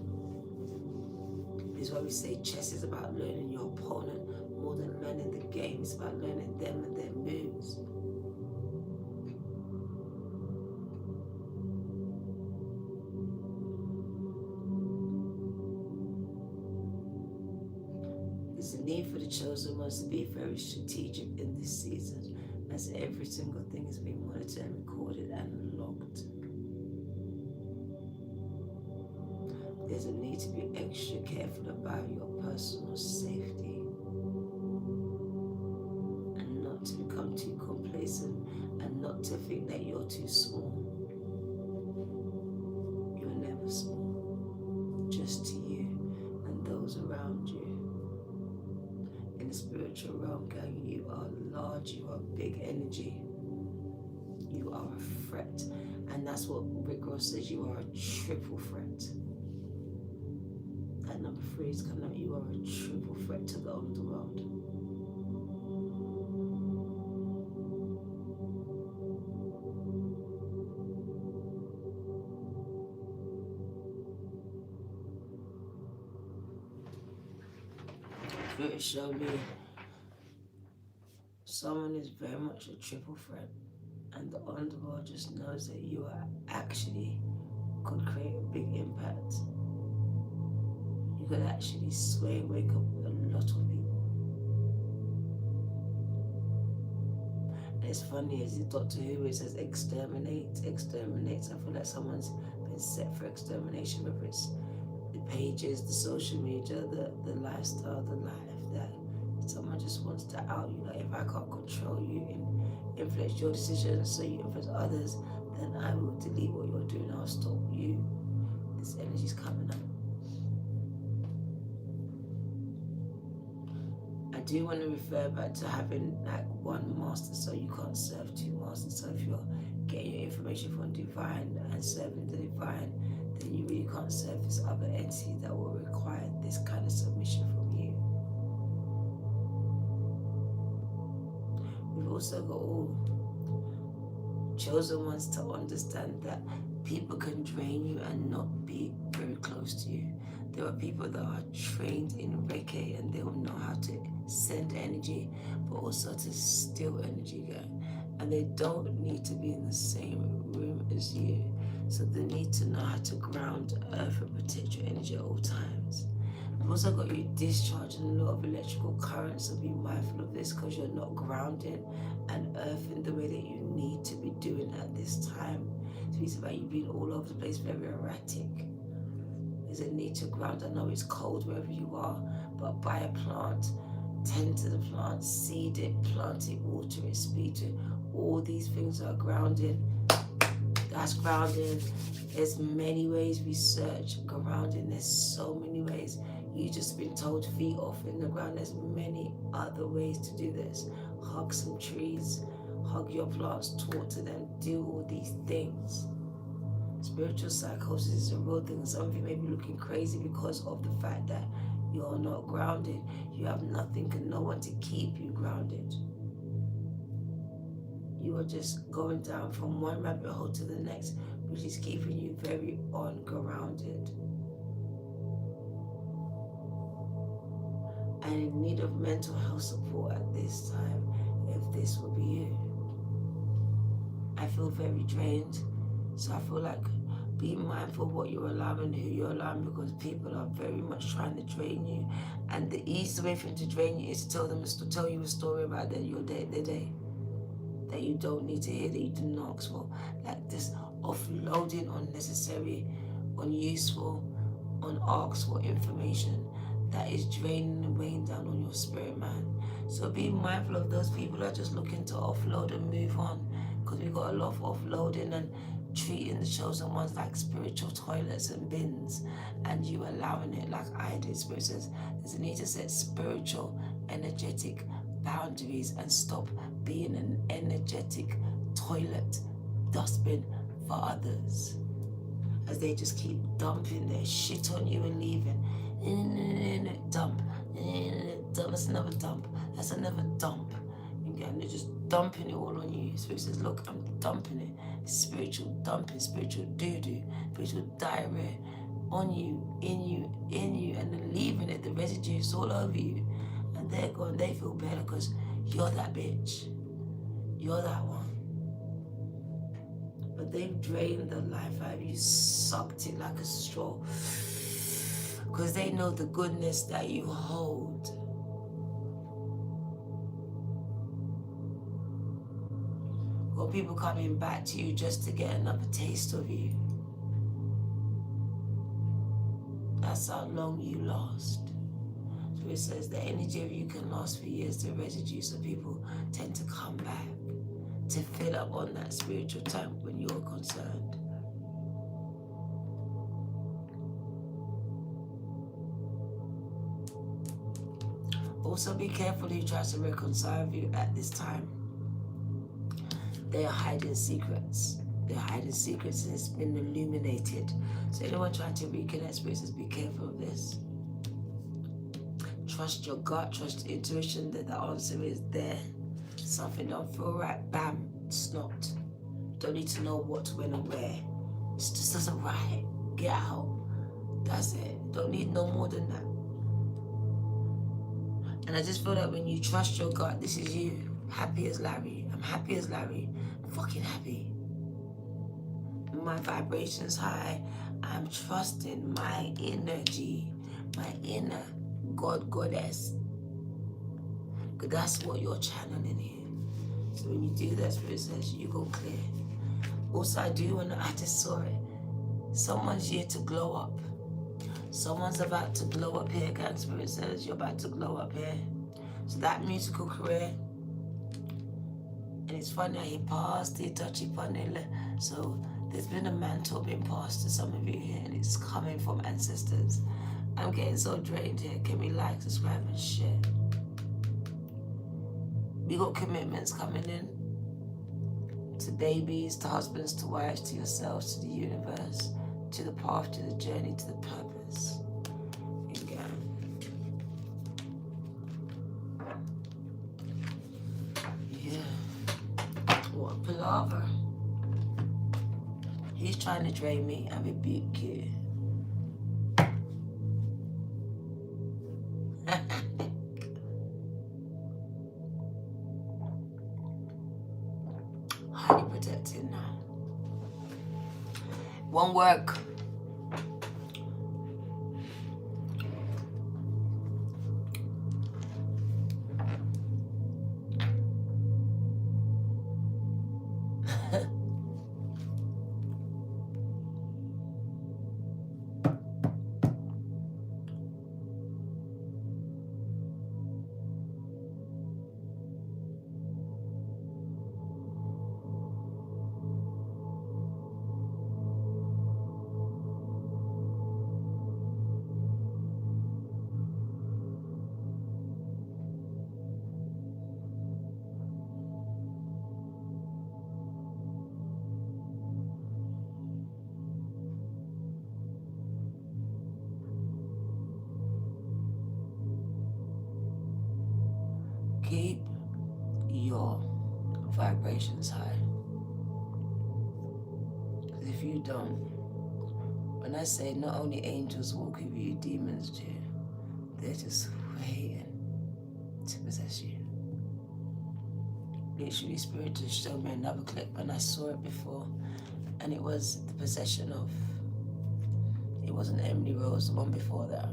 This is why we say chess is about learning your opponent more than learning the game. It's about learning them and their moves. There's a need for the chosen ones to be very strategic in this season, as every single thing is being monitored and recorded and logged. There's a need to be extra careful about your personal safety and not to become too complacent and not to think that you're too small. You're never small, just to you and those around you. In the spiritual realm, gang, you are large, you are big energy, you are a threat, and that's what Rick Ross says, you are a triple threat. That number 3 is coming out, you are a triple threat to the underworld. Spirit showed me someone is very much a triple threat, and the underworld just knows that you are actually could create a big impact. You could actually sway and wake up a lot of people. And it's funny, as in Doctor Who, it says exterminate, exterminate. I feel like someone's been set for extermination, whether it's the pages, the social media, the lifestyle, the life, that someone just wants to out you. Like, if I can't control you and influence your decisions so you influence others, then I will delete what you're doing, I'll stop you. This energy's coming up. I do want to refer back to having like one master, so you can't serve two masters. So if you're getting your information from divine and serving the divine, then you really can't serve this other entity that will require this kind of submission from you. We've also got all chosen ones to understand that people can drain you and not be very close to you. There are people that are trained in Reiki and they will know how to send energy, but also to steal energy, and they don't need to be in the same room as you. So they need to know how to ground, earth, and protect your energy at all times. I've also got you discharging a lot of electrical current, so be mindful of this because you're not grounding and earthing the way that you need to be doing at this time. It speaks about you being all over the place, very erratic. There's a need to ground. I know it's cold wherever you are, but buy a plant, tend to the plant, seed it, plant it, water it, speak to it. All these things are grounding. That's grounding. There's many ways we search grounding. There's so many ways. You just been told feet off in the ground. There's many other ways to do this. Hug some trees, hug your plants, talk to them, do all these things. Spiritual psychosis is a real thing. Some of you may be looking crazy because of the fact that you're not grounded. You have nothing and no one to keep you grounded. You are just going down from one rabbit hole to the next, which is keeping you very ungrounded. And in need of mental health support at this time, if this will be you. I feel very drained, so I feel like be mindful of what you're allowing, who you're allowing, because people are very much trying to drain you. And the easiest way for them to drain you is to tell you a story about their day that you don't need to hear, that you didn't ask for. Like this offloading unnecessary, unuseful, unasked for information that is draining and weighing down on your spirit, man. So be mindful of those people that are just looking to offload and move on, because we've got a lot of offloading and treating the chosen ones like spiritual toilets and bins, and you allowing it like I did. Spirit says there's a need to set spiritual, energetic boundaries and stop being an energetic toilet dustbin for others, as they just keep dumping their shit on you and leaving. Dump, that's another dump, that's another dump. And they're just dumping it all on you. Spirit says, look, I'm dumping it. It's spiritual dumping, spiritual doo-doo, spiritual diarrhea on you, in you, and then leaving it, the residue is all over you. And they're going, they feel better because you're that bitch. You're that one. But they've drained the life out of you, sucked it like a straw, because they know the goodness that you hold. Or people coming back to you just to get another taste of you. That's how long you last. So it says the energy of you can last for years, the residue, so people tend to come back to fill up on that spiritual tank when you're concerned. Also be careful who tries to reconcile with you at this time. They are hiding secrets. They're hiding secrets, and it's been illuminated. So anyone trying to reconnect spirits, be careful of this. Trust your gut, trust your intuition that the answer is there. Something don't feel right, bam, it's not. Don't need to know what, when, and where. It just doesn't right. Get out. That's it. Don't need no more than that. And I just feel that when you trust your gut, this is you. Happy as Larry. I'm happy as Larry. I'm fucking happy. My vibration's high. I'm trusting my energy, my inner goddess. Because that's what you're channeling here. So when you do that, Spirit says you go clear. Also, I just saw it. Someone's here to glow up. Someone's about to glow up here, gang. Spirit says you're about to glow up here. So that musical career, and it's funny how he passed it, touchy panel. So there's been a mantle being passed to some of you here, and it's coming from ancestors. I'm getting so drained here. Can we like, subscribe, and share? We got commitments coming in to babies, to husbands, to wives, to yourselves, to the universe, to the path, to the journey, to the purpose. Yeah. What a palaver. you're trying to drain me, I rebuke you. Highly protected now. Won't work. Keep your vibrations high. Because if you don't, when I say not only angels walk with you, demons do. They're just waiting to possess you. Literally, Spirit just showed me another clip, and I saw it before, and it was the possession of, it wasn't Emily Rose, the one before that,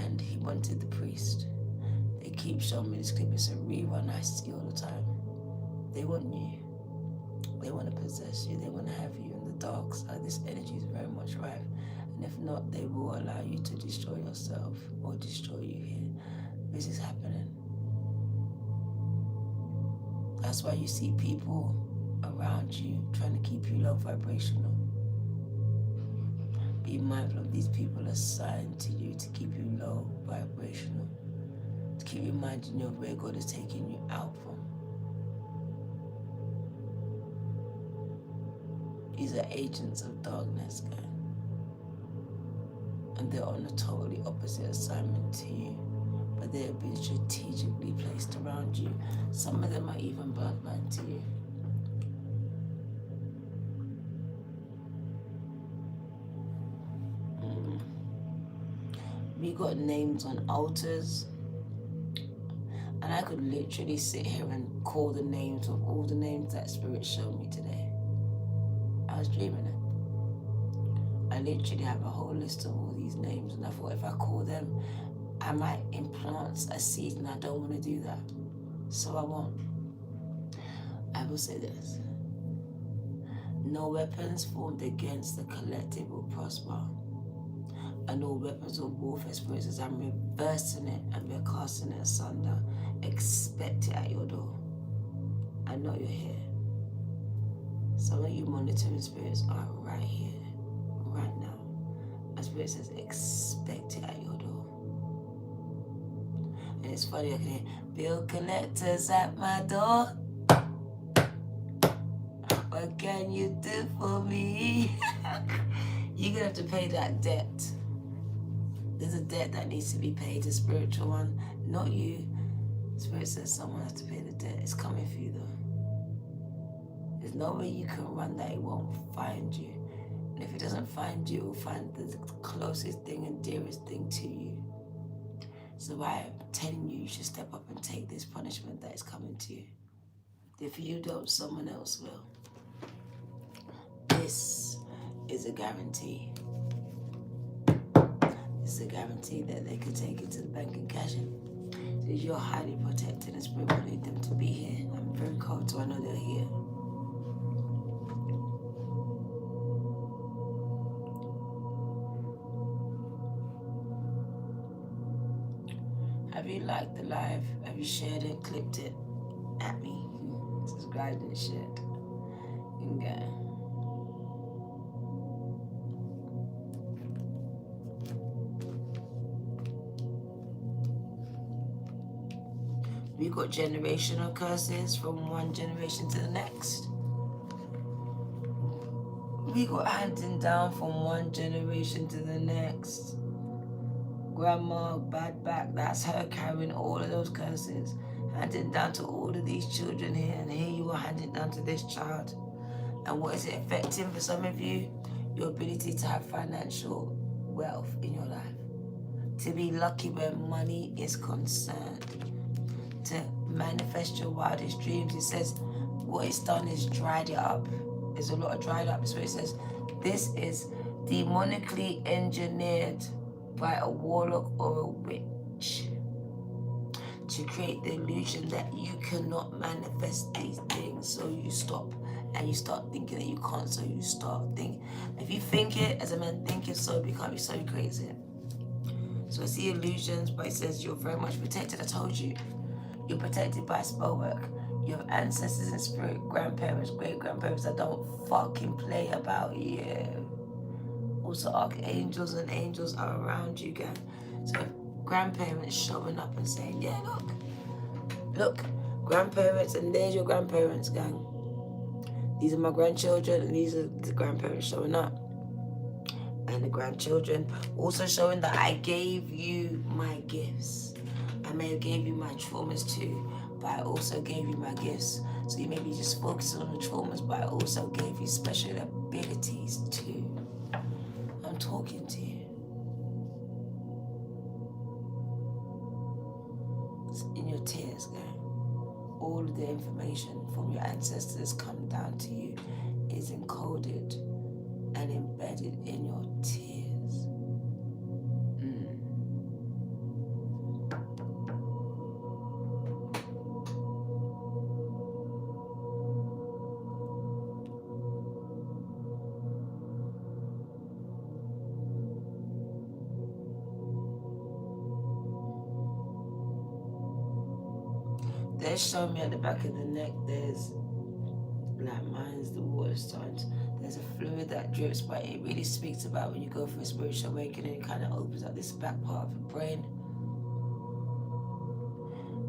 and he wanted the priest. They keep showing me this clip. It's a rerun I see all the time. They want you. They want to possess you. They want to have you in the dark side. This energy is very much rife. And if not, they will allow you to destroy yourself or destroy you here. This is happening. That's why you see people around you trying to keep you low vibrational. Be mindful of these people assigned to you to keep you low vibrational. To keep reminding you of where God is taking you out from. These are agents of darkness, guys. And they're on a totally opposite assignment to you. But they have been strategically placed around you. Some of them are even bloodline to you. We got names on altars. And I could literally sit here and call the names of all the names that Spirit showed me today. I was dreaming it. I literally have a whole list of all these names, and I thought if I call them, I might implant a seed, and I don't want to do that. So I won't. I will say this. No weapons formed against the collective will prosper. And all weapons of warfare, Spirit says, I'm reversing it and we're casting it asunder. Expect it at your door. I know you're here. Some of you monitoring spirits are right here, right now. And Spirit says, expect it at your door. And it's funny, I can hear, bill collectors at my door. What can you do for me? You're going to have to pay that debt. There's a debt that needs to be paid, a spiritual one, not you. Spirit says someone has to pay the debt. It's coming for you though. There's no way you can run that it won't find you. And if it doesn't find you, it will find the closest thing and dearest thing to you. So I'm telling you, you should step up and take this punishment that is coming to you. If you don't, someone else will. This is a guarantee. It's a guarantee that they could take it to the bank and cash it. So you're highly protected and Spirit wanted them to be here. I'm very cold, so I know they're here. Have you liked the live? Have you shared it, clipped it? At me. Subscribed and shared. Okay. We got generational curses from one generation to the next. We got handing down from one generation to the next. Grandma, bad back, that's her carrying all of those curses. Handing down to all of these children here, and here you are handing down to this child. And what is it affecting for some of you? Your ability to have financial wealth in your life. To be lucky where money is concerned. To manifest your wildest dreams. It says what it's done is dried it up. There's a lot of dried up. So it says this is demonically engineered by a warlock or a witch to create the illusion that you cannot manifest these things. So you stop and you start thinking that you can't. So you start thinking. If you think it, as a man thinketh, so become you, so he creates it. So I see illusions, but it says you're very much protected. I told you. You're protected by spell work. You have ancestors in spirit, grandparents, great-grandparents that don't fucking play about you. Also, archangels and angels are around you, gang. So grandparents showing up and saying, yeah, look, grandparents, and there's your grandparents, gang. These are my grandchildren, and these are the grandparents showing up. And the grandchildren also showing that I gave you my gifts. I may have gave you my traumas too, but I also gave you my gifts. So you may be just focusing on the traumas, but I also gave you special abilities too. I'm talking to you. It's in your tears, gang. All of the information from your ancestors come down to you is encoded and embedded in your tears. They're showing me at the back of the neck, there's, like mine's the water stones. There's a fluid that drips, but it really speaks about when you go for a spiritual awakening, it kind of opens up this back part of your brain.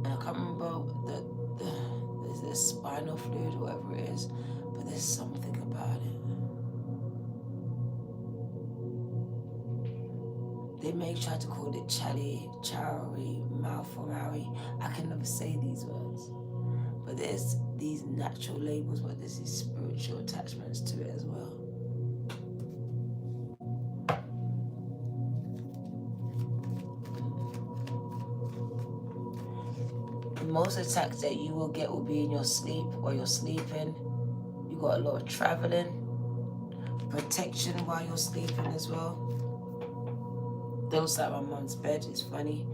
And I can't remember there's this spinal fluid or whatever it is, but there's something about it. They may try to call it chari, malformari. I can never say these words. But there's these natural labels, but there's these spiritual attachments to it as well. The most attacks that you will get will be in your sleep while you're sleeping. You got a lot of traveling, protection while you're sleeping as well. Those like my mom's bed is funny.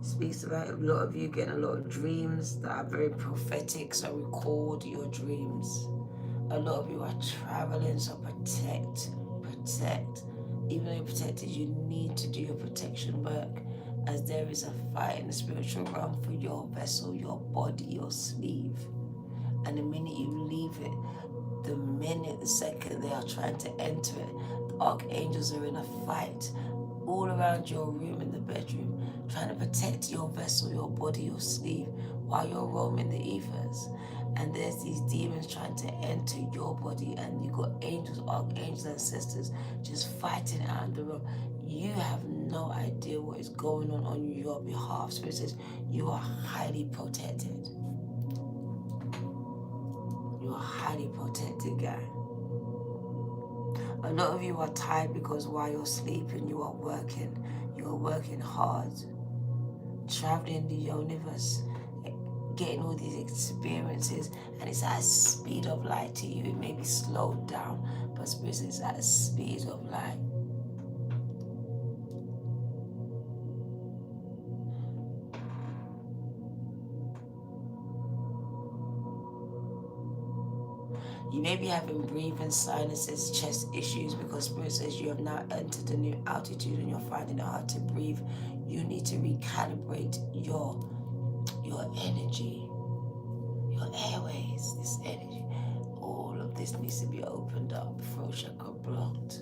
Speaks about a lot of you getting a lot of dreams that are very prophetic, so record your dreams. A lot of you are traveling, so protect. Even though you're protected, you need to do your protection work, as there is a fight in the spiritual realm for your vessel, your body, your sleeve. And the minute you leave it, the second they are trying to enter it, the archangels are in a fight all around your room in the bedroom, trying to protect your vessel, your body, your sleeve, while you're roaming the ethers. And there's these demons trying to enter your body, and you got angels, archangels, and sisters just fighting out in the room. You have no idea what is going on your behalf. So it says you are highly protected. You are highly protected, guy. A lot of you are tired because while you're sleeping, you are working. You are working hard, traveling the universe, getting all these experiences, and it's at a speed of light to you. It may be slowed down, but spirit is at a speed of light. You may be having breathing, sinuses, chest issues, because Spirit says you have now entered a new altitude and you're finding it hard to breathe. You need to recalibrate your energy, your airways, this energy. All of this needs to be opened up. Throat chakra blocked.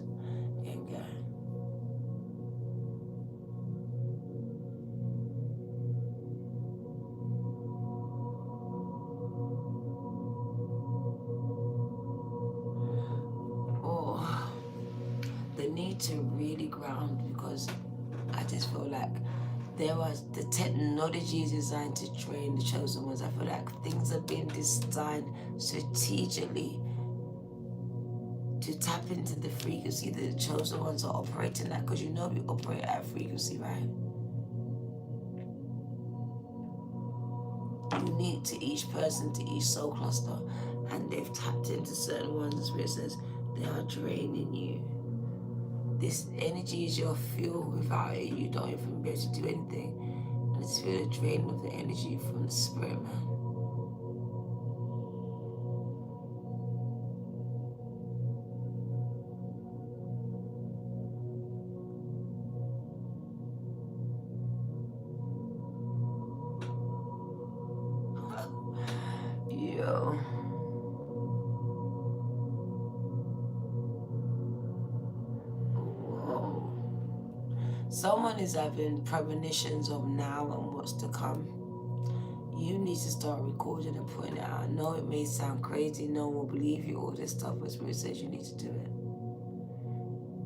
Need to really ground, because I just feel like the technology is designed to train the chosen ones. I feel like things are being designed strategically to tap into the frequency that the chosen ones are operating at, because you know we operate at frequency, right? Unique to each person, to each soul cluster, and they've tapped into certain ones where it says they are draining you. This energy is your fuel. Without it, you don't even be able to do anything. And it's feel the drain of the energy from the spirit, man. Yo. Someone is having premonitions of now and what's to come. You need to start recording and putting it out. I know it may sound crazy, no one will believe you, all this stuff, but Spirit says you need to do it.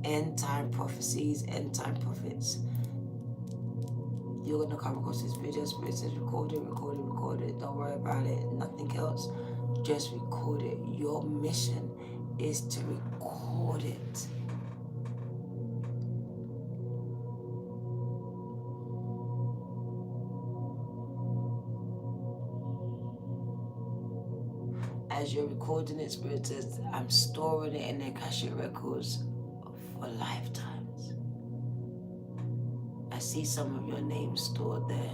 End time prophecies, end time prophets. You're going to come across this video. Spirit says record it, record it, record it. Don't worry about it, nothing else. Just record it. Your mission is to record it. As you're recording it, Spirit says, I'm storing it in the Akashic records for lifetimes. I see some of your names stored there.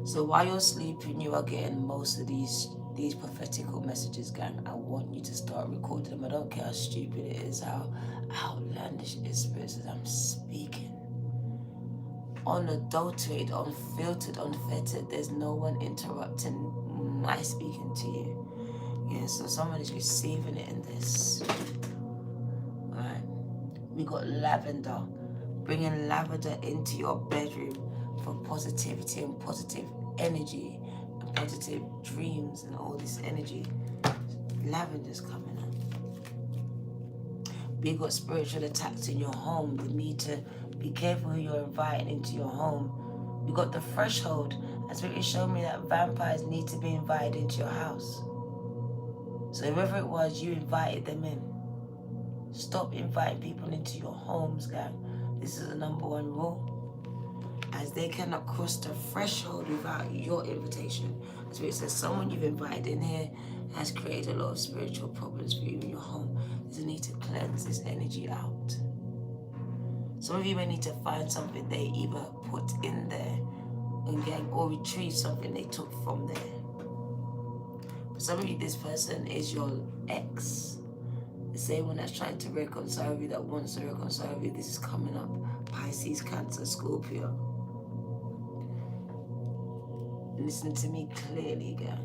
So while you're sleeping, you are getting most of these prophetical messages, gang. I want you to start recording them. I don't care how stupid it is, how outlandish it is. Spirit says I'm speaking. Unadulterated, unfiltered, unfettered. There's no one interrupting my speaking to you. Yeah, so someone is receiving it in this. Alright. We got lavender. Bringing lavender into your bedroom for positivity and positive energy and positive dreams and all this energy. Lavender's coming up. We got spiritual attacks in your home. You need to be careful who you're inviting into your home. We got the threshold. And Spirit is showing me that vampires need to be invited into your house. So whoever it was, you invited them in. Stop inviting people into your homes, gang. This is the #1 rule. As they cannot cross the threshold without your invitation. As it says, someone you've invited in here has created a lot of spiritual problems for you in your home. There's a need to cleanse this energy out. Some of you may need to find something they either put in there or retrieve something they took from there. For some of you, this person is your ex. The same one that's trying to reconcile with you, that wants to reconcile with you. This is coming up. Pisces, Cancer, Scorpio. Listen to me clearly, girl.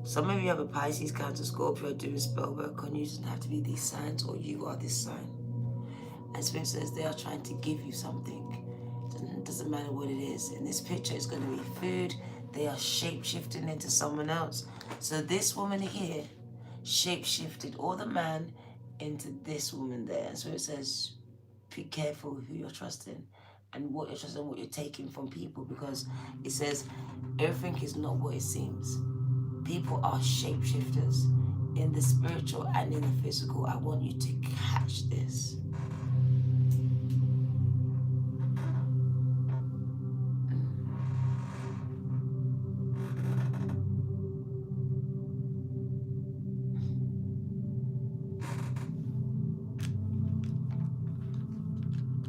Some of you have a Pisces, Cancer, Scorpio doing spell work on you. It doesn't have to be these signs, or you are this sign. And Spirit says they are trying to give you something. It doesn't matter what it is. In this picture, it's going to be food. They are shape-shifting into someone else. So this woman here shape-shifted, or the man, into this woman there. And so it says, be careful who you're trusting and what you're trusting, what you're taking from people, because it says everything is not what it seems. People are shapeshifters in the spiritual and in the physical. I want you to catch this.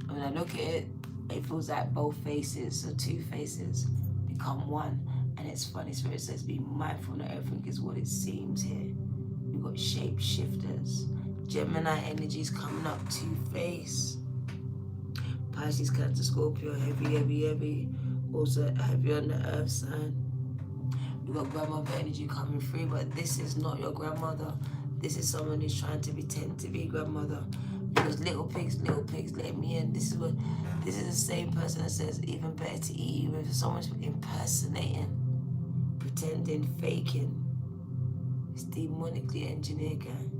When I look at it, it feels like both faces, so two faces become one. And it's funny, Spirit says be mindful that everything is what it seems here. We've got shapeshifters, Gemini energy is coming up. Two-Face. Pisces, Cancer, Scorpio. Heavy. Also heavy on the earth sign. We got grandmother energy coming through, but this is not your grandmother. This is someone who's trying to pretend to be grandmother. Because little pigs, let me in. This is the same person that says even better to eat you with. Someone's impersonating, pretending, faking. It's demonically engineered, gang.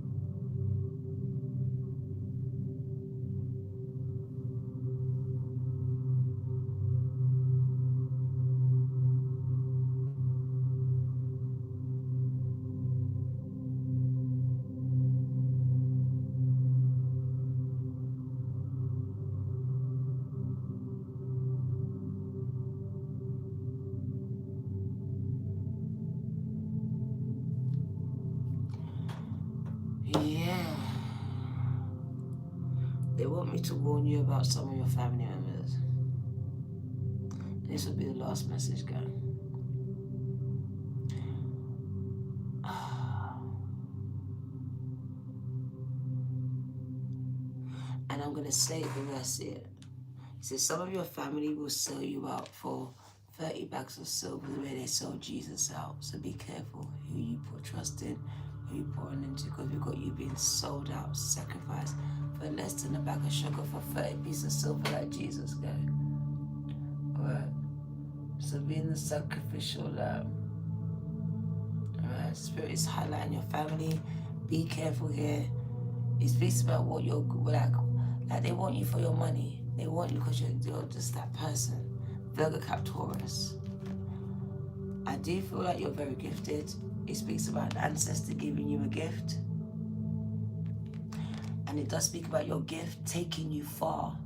Yeah. They want me to warn you about some of your family members. This will be the last message, guys. And I'm going to say it the way I see it. It says some of your family will sell you out for 30 bags of silver the way they sold Jesus out. So be careful who you put trust in, who you put on into, because we've got you being sold out, sacrificed for less than a bag of sugar for 30 pieces of silver like Jesus, guys. Alright? So being the sacrificial lamb. Alright? Spirit is highlighting your family. Be careful here. It speaks about what you're like they want you for your money. They want you because you're just that person. Virgo, Cap, Taurus. I do feel like you're very gifted. It speaks about an ancestor giving you a gift. And it does speak about your gift taking you far.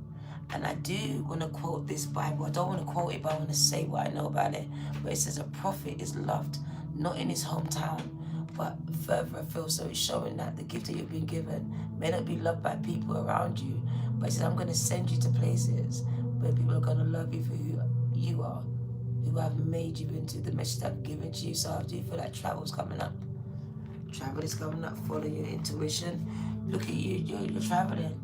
And I do want to quote this Bible. I don't want to quote it, but I want to say what I know about it. Where it says a prophet is loved, not in his hometown, but further afield. So it's showing that the gift that you've been given may not be loved by people around you, but it says, I'm going to send you to places where people are going to love you for who you are, who I've made you into, the message I've given to you. So I do feel like travel's coming up. Travel is coming up, following your intuition. Look at you, you're traveling.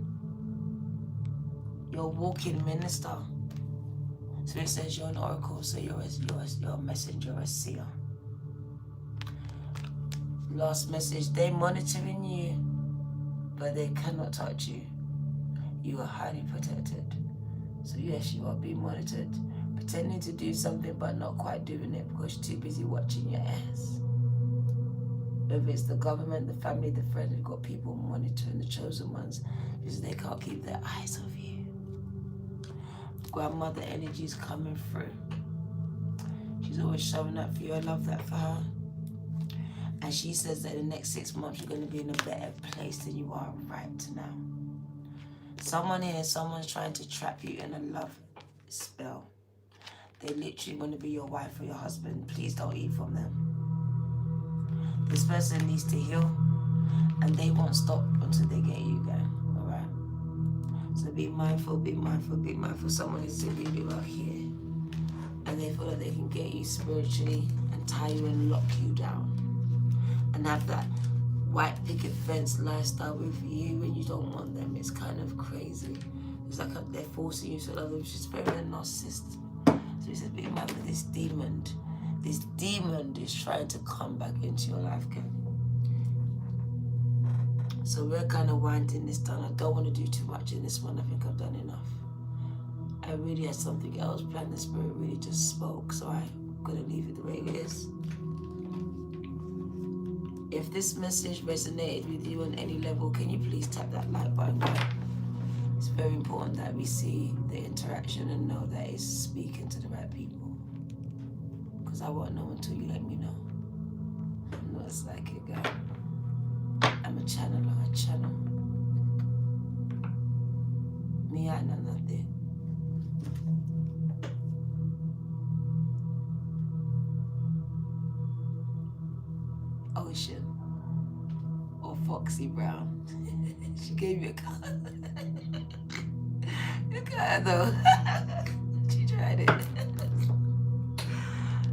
You're a walking minister. So it says you're an oracle, so you're a messenger, a seer. Last message, they're monitoring you, but they cannot touch you. You are highly protected. So yes, you are being monitored. Pretending to do something, but not quite doing it because you're too busy watching your ass. Whether it's the government, the family, the friends, we've got people monitoring the chosen ones because they can't keep their eyes off you. Grandmother energy is coming through. She's always showing up for you. I love that for her. And she says that in the next 6 months, you're going to be in a better place than you are right now. Someone here, someone's trying to trap you in a love spell. They literally want to be your wife or your husband. Please don't eat from them. This person needs to heal, and they won't stop until they get you going. All right? So be mindful, be mindful, be mindful. Someone is doing you out here, and they feel like they can get you spiritually and tie you and lock you down. And have that white picket fence lifestyle with you when you don't want them. It's kind of crazy. It's like they're forcing you to love them. She's very a narcissist. So he says, be mindful of this demon. This demon is trying to come back into your life, okay? So we're kind of winding this down. I don't want to do too much in this one. I think I've done enough. I really had something else planned. The spirit really just spoke. So I'm going to leave it the way it is. If this message resonated with you on any level, can you please tap that like button? It's very important that we see the interaction and know that it's speaking to the right people. Because I won't know until you let me know. I'm not a psychic guy. I'm a channeler, a channel. Me, I know nothing. Ocean or Foxy Brown. She gave me a color. Look at her though. She tried it.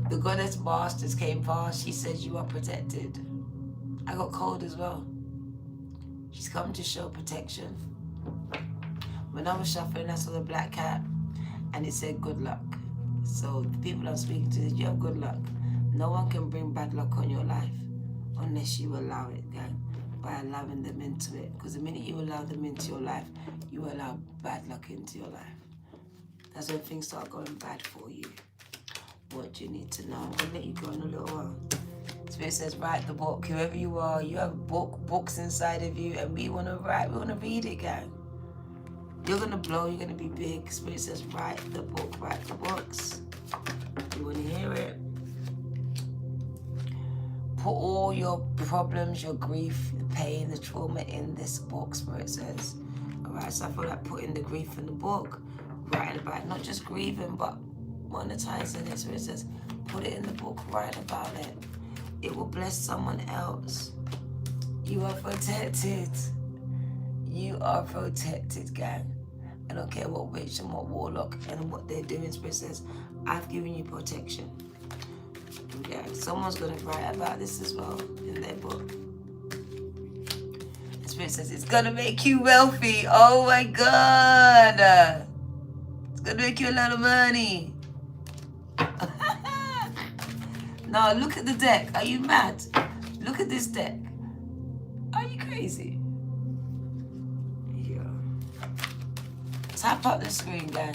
The goddess Masters came past. She says you are protected. I got cold as well. She's come to show protection. When I was shuffling, I saw the black cat and it said good luck. So the people I'm speaking to, you have good luck. No one can bring bad luck on your life unless you allow it, gang, by allowing them into it. Because the minute you allow them into your life, you allow bad luck into your life. That's when things start going bad for you. What do you need to know? I'm going to let you go in a little while. Spirit says, write the book. Whoever you are, you have books inside of you, and we want to write, we want to read it, gang. You're going to blow, you're going to be big. Spirit says, write the book, write the books. You want to hear it? Put all your problems, your grief, the pain, the trauma in this book, Spirit says. Alright, so I feel like putting the grief in the book, writing about it, not just grieving, but monetizing it. Spirit says, put it in the book, write about it. It will bless someone else. You are protected. You are protected, gang. I don't care what witch and what warlock and what they're doing. Spirit says, I've given you protection. Yeah, someone's going to write about this as well in their book. The Spirit says, it's going to make you wealthy. Oh my God. It's going to make you a lot of money. No, look at the deck. Are you mad? Look at this deck. Are you crazy? Yeah. Tap up the screen, gang.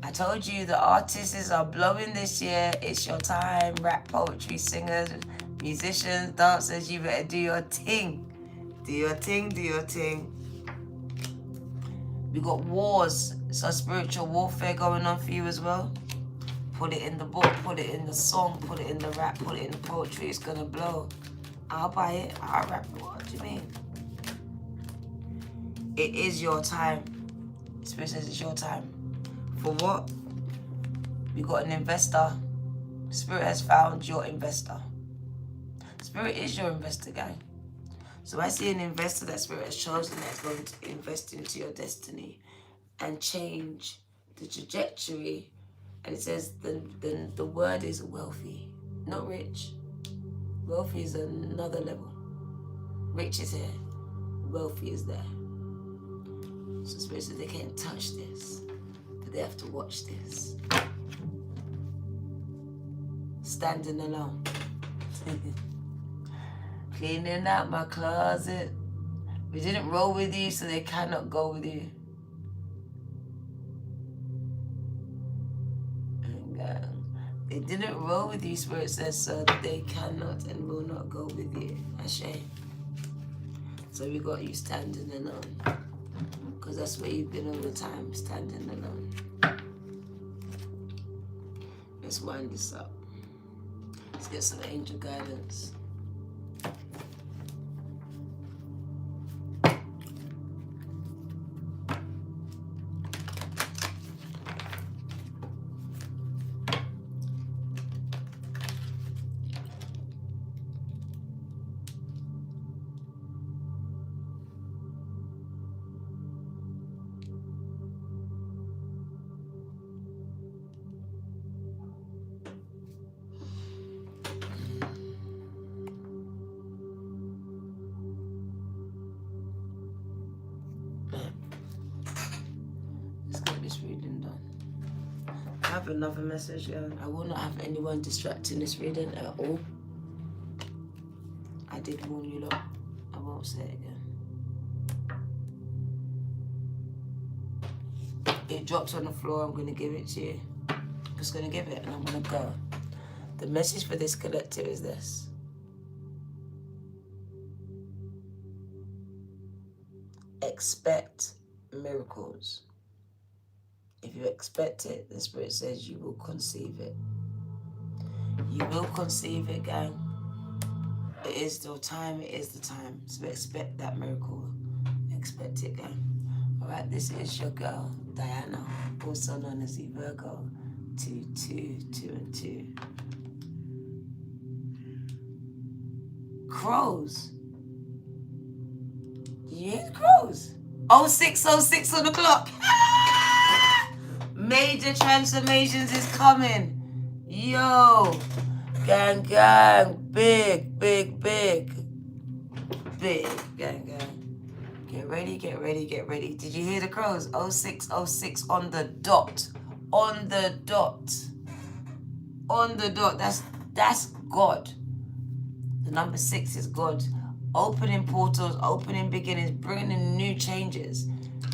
I told you the artists are blowing this year. It's your time. Rap, poetry, singers, musicians, dancers, you better do your thing. Do your thing, do your thing. We got wars, so spiritual warfare going on for you as well. Put it in the book, put it in the song, put it in the rap, put it in the poetry. It's gonna blow. I'll buy it. I'll rap it. What do you mean? It is your time. Spirit says it's your time. For what? We got an investor. Spirit has found your investor. Spirit is your investor, gang. So I see an investor that Spirit has chosen that's going to invest into your destiny and change the trajectory. And it says the word is wealthy, not rich. Wealthy is another level. Rich is here. Wealthy is there. So Spirit says they can't touch this, but they have to watch this. Standing alone. Cleaning out my closet. We didn't roll with you, so they cannot go with you. They didn't roll with you, Spirit says, so they cannot and will not go with you. Ashe. So we got you standing alone. Because that's where you've been all the time, standing alone. Let's wind this up. Let's get some angel guidance. I have another message, yeah. I will not have anyone distracting this reading at all. I did warn you lot. I won't say it again. It drops on the floor. I'm going to give it to you. I'm just going to give it and I'm going to go. The message for this collective is this. Expect miracles. If you expect it, the Spirit says you will conceive it. You will conceive it, gang. It is your time, it is the time. So expect that miracle. Expect it, gang. Alright, this is your girl, Diana, also known as the Virgo 222. Crows. You hear the crows? 0606 on the clock. Major transformations is coming. Yo. Gang, gang. Big, big, big. big, gang, gang. Get ready, get ready, get ready. Did you hear the crows? 0606 on the dot. On the dot. On the dot. That's God. The number 6 is God. Opening portals, opening beginnings, bringing in new changes.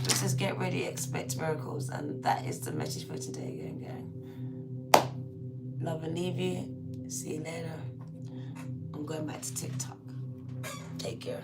It says get ready, expect miracles. And that is the message for today, gang, gang. Love and leave you. See you later. I'm going back to TikTok. Take care.